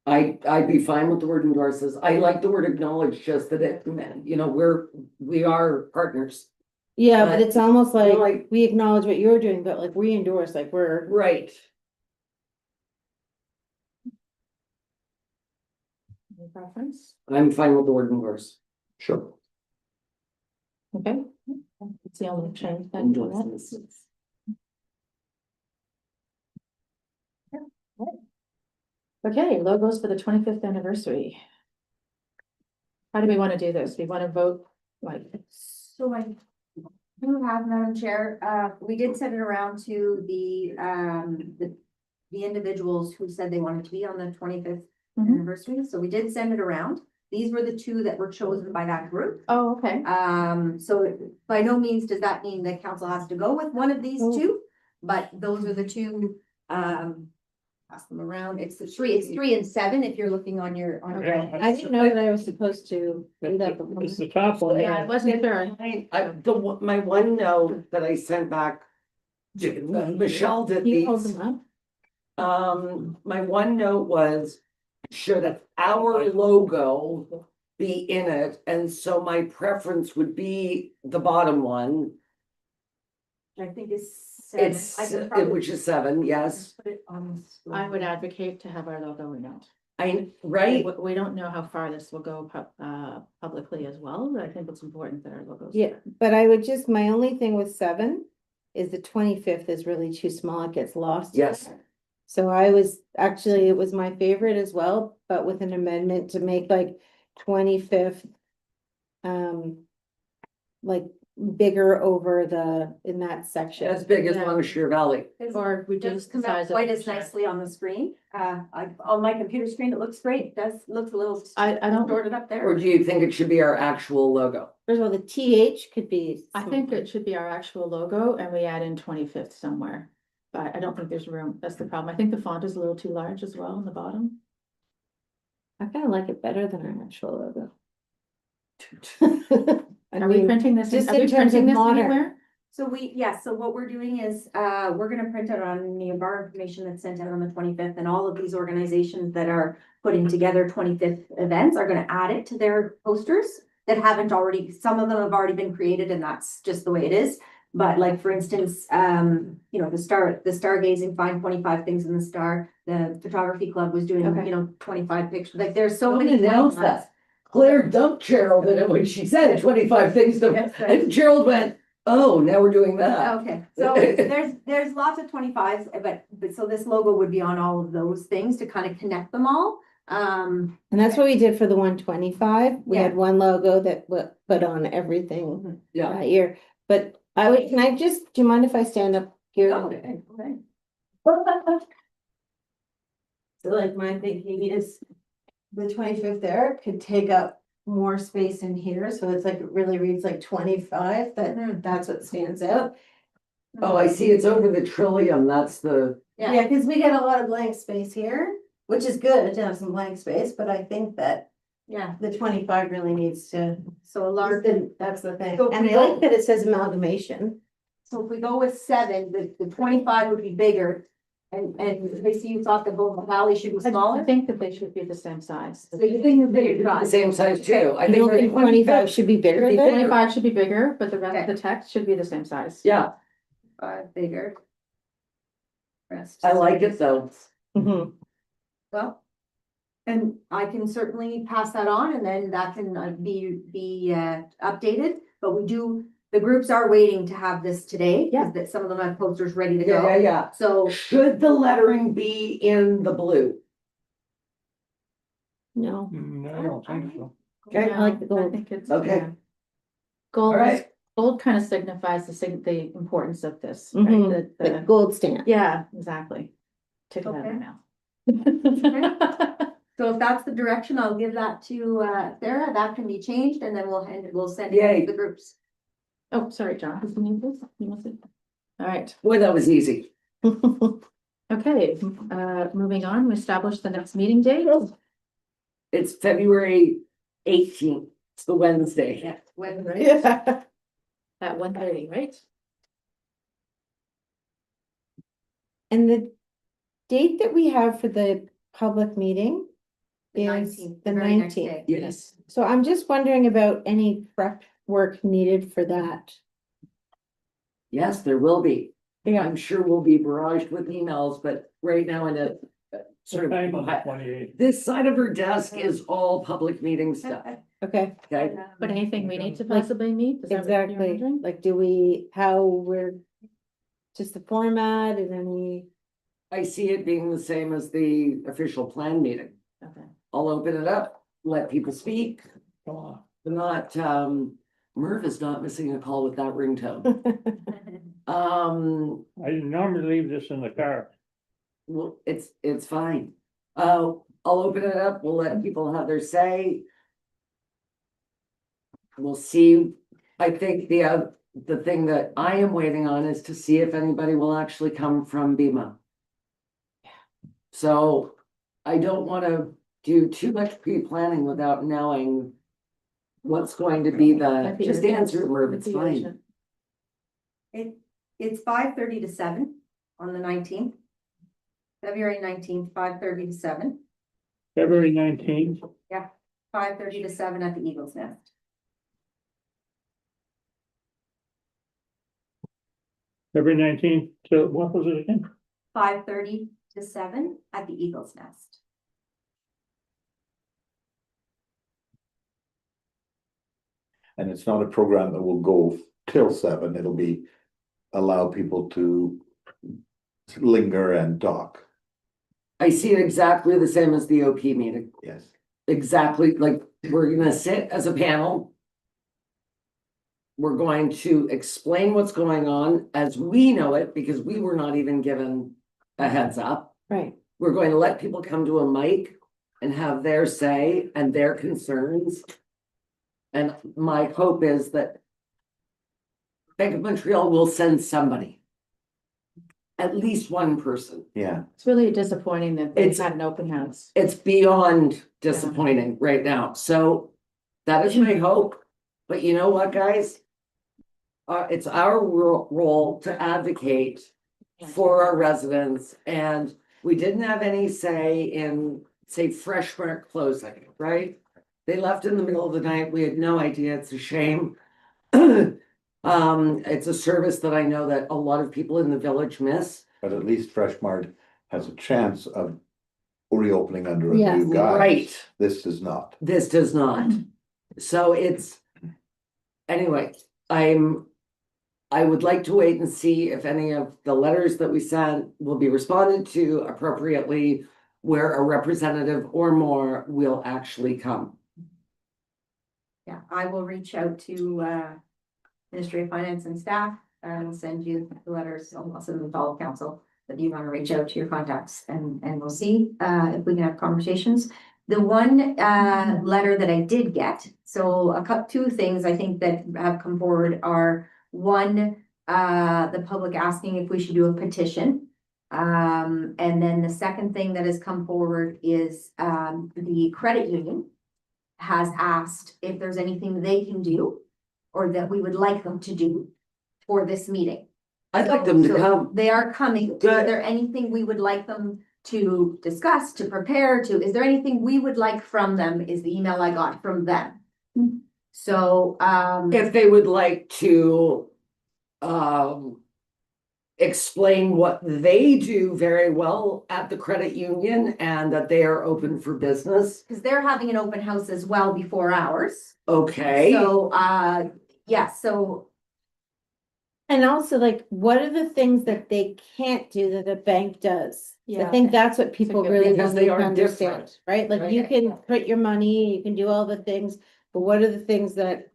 I'd be fine with the word endorses. I like the word acknowledge, just that it, you know, we are partners. Yeah, but But, it's almost like like- we acknowledge what you're doing, but like we endorse, like we're. Right. Any preference? I'm fine with the word endorse. Sure. Okay. It's the only change then to that. Endorses. Okay, logos for the 25th anniversary. How do we want to do this? We want to vote like, So I do have, Madam Chair, we did send it around to the individuals who said they wanted to be on the 25th Mhm. anniversary, so we did send it around. These were the two that were chosen by that group. oh, okay. So by no means does that mean the council has to go with one of these Oh. two, but those are the two, pass them around. It's 3 and 7 if you're looking on your, Yeah. I didn't know that I was supposed to do that. before. It's the top one. Yeah, I wasn't sure. My one note that I sent back, Michelle did You hold these. them up. My one note was, should our logo be in it? And so my preference would be the bottom one. I think is 7. It's, I can probably which is 7, yes. put it on the screen. I would advocate to have our logo or not. Right? We don't know how far this will go publicly as well, but I think it's important that our logos. Yeah, but I would just, my only thing with 7 is the 25th is really too small, it gets lost. Yes. So I was, actually, it was my favorite as well, but with an amendment to make like 25th. Like bigger over in that section. As big as Longshore Valley. Or reduce Doesn't the come out size of. quite the as picture. nicely on the screen. On my computer screen, it looks great. It does, looks a little. I don't- Sorted up Or there. do you think it should be our actual logo? First of all, the TH could be. I think smaller. it should be our actual logo and we add in 25th somewhere. But I don't think there's room. That's the problem. I think the font is a little too large as well on the bottom. I kind of like it better than our actual logo. I Are we mean, printing this? just Are we in terms printing of this modern. anywhere? So so what we're doing is, we're gonna print it on any of our information that's sent out on the 25th, and all of these organizations that are putting together 25th events are gonna add it to their posters that haven't already, some of them have already been created, and that's just the way it is. But like, for instance, you know, the stargazing, find 25 things in the star, the photography club was doing, Okay. you know, 25 pictures, like there's so Don't many. announce that. Claire dumped Gerald in it when she said 25 things to, Yes, right. and Gerald went, oh, now we're doing that. Okay, so there's lots of 25s, but so this logo would be on all of those things to kind of connect them all. And that's what we did for the 125. We had Yeah. one logo that put on everything Yeah. that year. But do you mind if I stand up here? Okay. So like my thinking is the 25th there could take up more space in here, so it's like, it really reads like 25, that's what stands out. Oh, I see, it's over the trillium, that's the, Yeah, Because we get a lot of blank space here, which is good to have some blank space, but I think that yeah, the 25 really needs to, so a large, that's the thing. So And we I like don't- that it says amalgamation. so if we go with 7, the 25 would be bigger. And Tracy, you thought the Golden Valley should be I smaller? think that they should be the same size. So you think they're the same size too. I You don't think the 25 should be bigger The than? 25 should be bigger, but the rest of Okay. the text should be the same size. Yeah, 5 bigger. Rest. I like it though. Mhm. Well, and I can certainly pass that on and then that can be updated, but the groups are waiting to have this today. Yeah. That some of them have posters ready to Yeah, go. So, Should the lettering be in the blue? No, I don't think so. Okay. I like the No, gold. think it's. Okay. yeah. Gold, All right. gold kind of signifies the importance of this, Mhm. right? the gold stamp. Yeah, exactly. Took it out of my Okay. mouth. So if that's the direction, I'll give that to Sarah, that can be changed, and then we'll send it Yay. to the groups. Oh, sorry, John. Did you need this? You must have- All right. Boy, that was easy. Okay, moving on, we establish the next meeting date. It's February 18th. It's the Wednesday. Yeah, when, Yeah. At 1:30, right? And the date that we have for the public meeting the is 19th, the very next 19th. day. Yes. So I'm just wondering about any prep work needed for that. Yes, there will be. Yeah, I'm sure we'll be barraged with emails, but right now in a sort Time on the of, 28th. this side of her desk is all public meeting stuff, okay, okay? But anything we need to possibly meet? Is that what you're exactly. wondering? Like, do we, how we're, just the format and any, I see it being the same as the official plan meeting. Okay. I'll open it up, let people speak, Come on. not, Merv is not missing a call with that ringtone. I normally leave this in the car. Well, it's fine. I'll open it up, we'll let people have their say. We'll see. I think the thing that I am waiting on is to see if anybody will actually come from BEMA. So I don't wanna do too much pre-planning without knowing what's going to be Might be just urgent. answer it, Merv, Might it's be fine. urgent. It's 5:30 to 7 on the 19th. February 19th, 5:30 to 7, February 19th, 5:30 to 7 at the Eagle's Nest. February 19th, so what was it again? 5:30 to 7 at the Eagle's Nest. And it's not a program that will go till 7, it'll be allow people to linger and talk, I see it exactly the same as the OP meeting. yes. Exactly, like, we're gonna sit as a panel. We're going to explain what's going on as we know it, because we were not even given a heads up. right? We're going to let people come to a mic and have their say and their concerns. And my hope is that Bank of Montreal will send somebody. At least one person. Yeah, It's really disappointing that they It's- had an open house. It's beyond disappointing right now, so that is my hope. But you know what, guys? It's our role to advocate for our residents, and we didn't have any say in, say, Fresh Mark closing, right? They left in the middle of the night, we had no idea, it's a shame. It's a service that I know that a lot of people in the village miss. but at least Fresh Mart has a chance of reopening under a Yes. new guise. Right, This does not. this does not. So it's, anyway, I would like to wait and see if any of the letters that we sent will be responded to appropriately, where a representative or more will actually come. Yeah, I will reach out to Ministry of Finance and staff and send you the letters, I'll send them to all of council. That you want to reach out to your contacts and we'll see if we can have conversations. The one letter that I did get, so two things I think that have come forward are, one, the public asking if we should do a petition. And then the second thing that has come forward is the credit union has asked if there's anything they can do or that we would like them to do for this meeting. I'd like them to So come. They are coming. Good. Is there anything we would like them to discuss, to prepare to? Is there anything we would like from them is the email I got from them. So, If they would like to explain what they do very well at the credit union and that they are open for business, because they're having an open house as well before ours. okay. So, yeah, so And also, like, what are the things that they can't do that a bank does? I Yeah. think that's what people good- really because want they to are understand, different. right? Like, you Right. can put your money, you can do all the things, but what are the things that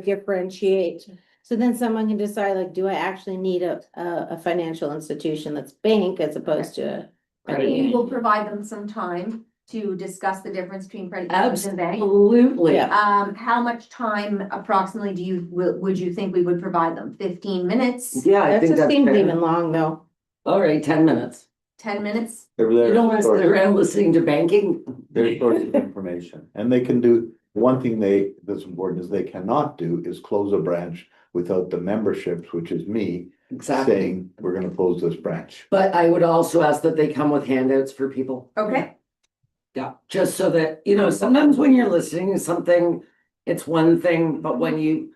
differentiate? So then someone can decide, like, do I actually need a financial institution that's bank as opposed to credit We union. will provide them some time to discuss the difference between credit unions and banks. Absolutely. Yeah. How much time approximately would you think we would provide them? 15 minutes? Yeah, I That think just that's seems fair. even long though. All right, 10 minutes. 10 minutes? You don't want to sit around listening to banking? Their source of information, and they can do, one thing that's important is they cannot do is close a branch without the memberships, which is me, Exactly. saying, we're gonna close this branch. But I would also ask that they come with handouts for people. Okay, Yeah, just so that, sometimes when you're listening to something, it's one thing, but when you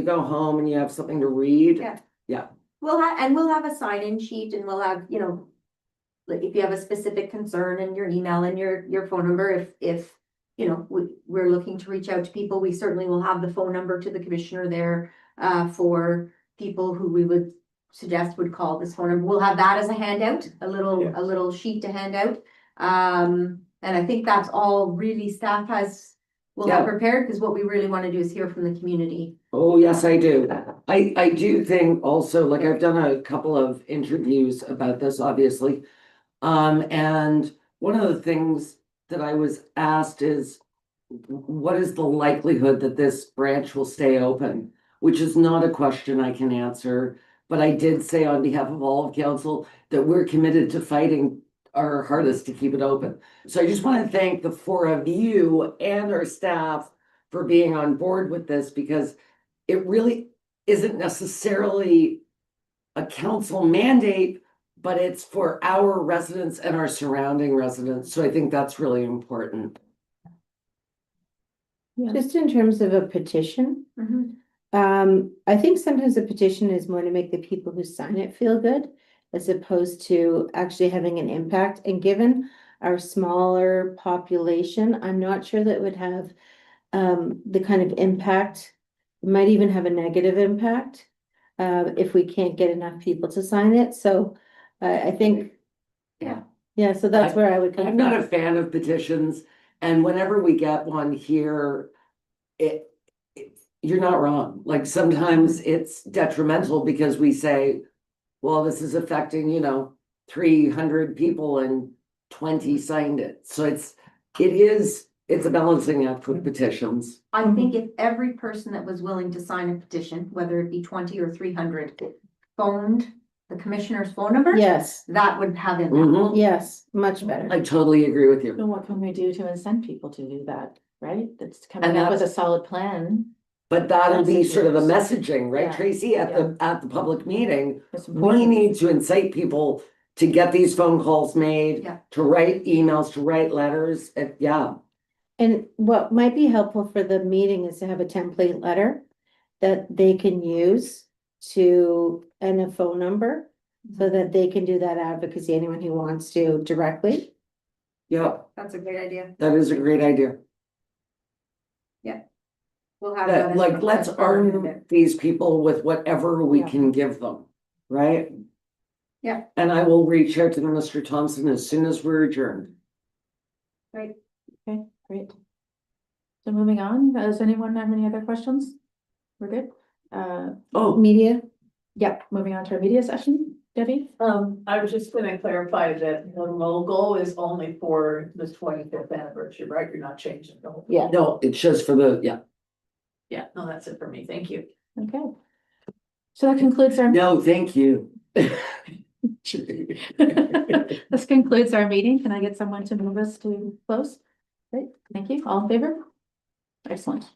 go home and you have something to read. Yeah. we'll have a sign-in sheet and we'll have, like if you have a specific concern and your email and your phone number, if we're looking to reach out to people, we certainly will have the phone number to the commissioner there for people who we would suggest would call this phone number. We'll have that as a handout, a little sheet to hand out. And I think that's all really staff will have Yeah. prepared, because what we really want to do is hear from the community. Oh, yes, I do. I do think also, like, I've done a couple of interviews about this, obviously. And one of the things that I was asked is, what is the likelihood that this branch will stay open? Which is not a question I can answer, but I did say on behalf of all of council that we're committed to fighting our hardest to keep it open. So I just want to thank the four of you and our staff for being on board with this, because it really isn't necessarily a council mandate, but it's for our residents and our surrounding residents. So I think that's really important. Just in terms of a petition, Mhm. I think sometimes a petition is more to make the people who sign it feel good, as opposed to actually having an impact. And given our smaller population, I'm not sure that would have the kind of impact. It might even have a negative impact if we can't get enough people to sign it. So I think, yeah, so that's where I would come I'm from. not a fan of petitions, and whenever we get one here, you're not wrong. Like, sometimes it's detrimental because we say, well, this is affecting, 300 people and 20 signed it. So it's a balancing act with petitions. I think if every person that was willing to sign a petition, whether it be 20 or 300, phoned the commissioner's phone number. Yes, That would have impact. Mhm. yes, much better. I totally agree with you. Then what can we do to incent people to do that, right? That's coming And up with a that's- solid plan. But that'll be sort of the Messages. messaging, right, Yeah. Tracy, at the public meeting? It's We important. need to incite people to get these phone calls made, Yeah. to write emails, to write letters, yeah. And what might be helpful for the meeting is to have a template letter that they can use and a phone number, so that they can do that advocacy, anyone who wants to directly. Yeah, That's a great idea. that is a great idea. We'll have That, that. like, let's arm these people with whatever we Yeah. can give them, right? Yeah. And I will reach out to Mr. Thompson as soon as we're adjourned. Okay, great. So moving on, does anyone have any other questions? We're good? Oh, Media, Yep, moving on to our media session, Debbie? I was just gonna clarify that the logo is only for the 25th anniversary, right? You're not changing the whole. yeah. no, it's just for Yeah, no, that's it for me. Thank you. Okay. So that concludes our. no, thank you. This concludes our meeting. Can I get someone to move us to close? Great, thank you. All in favor? Excellent.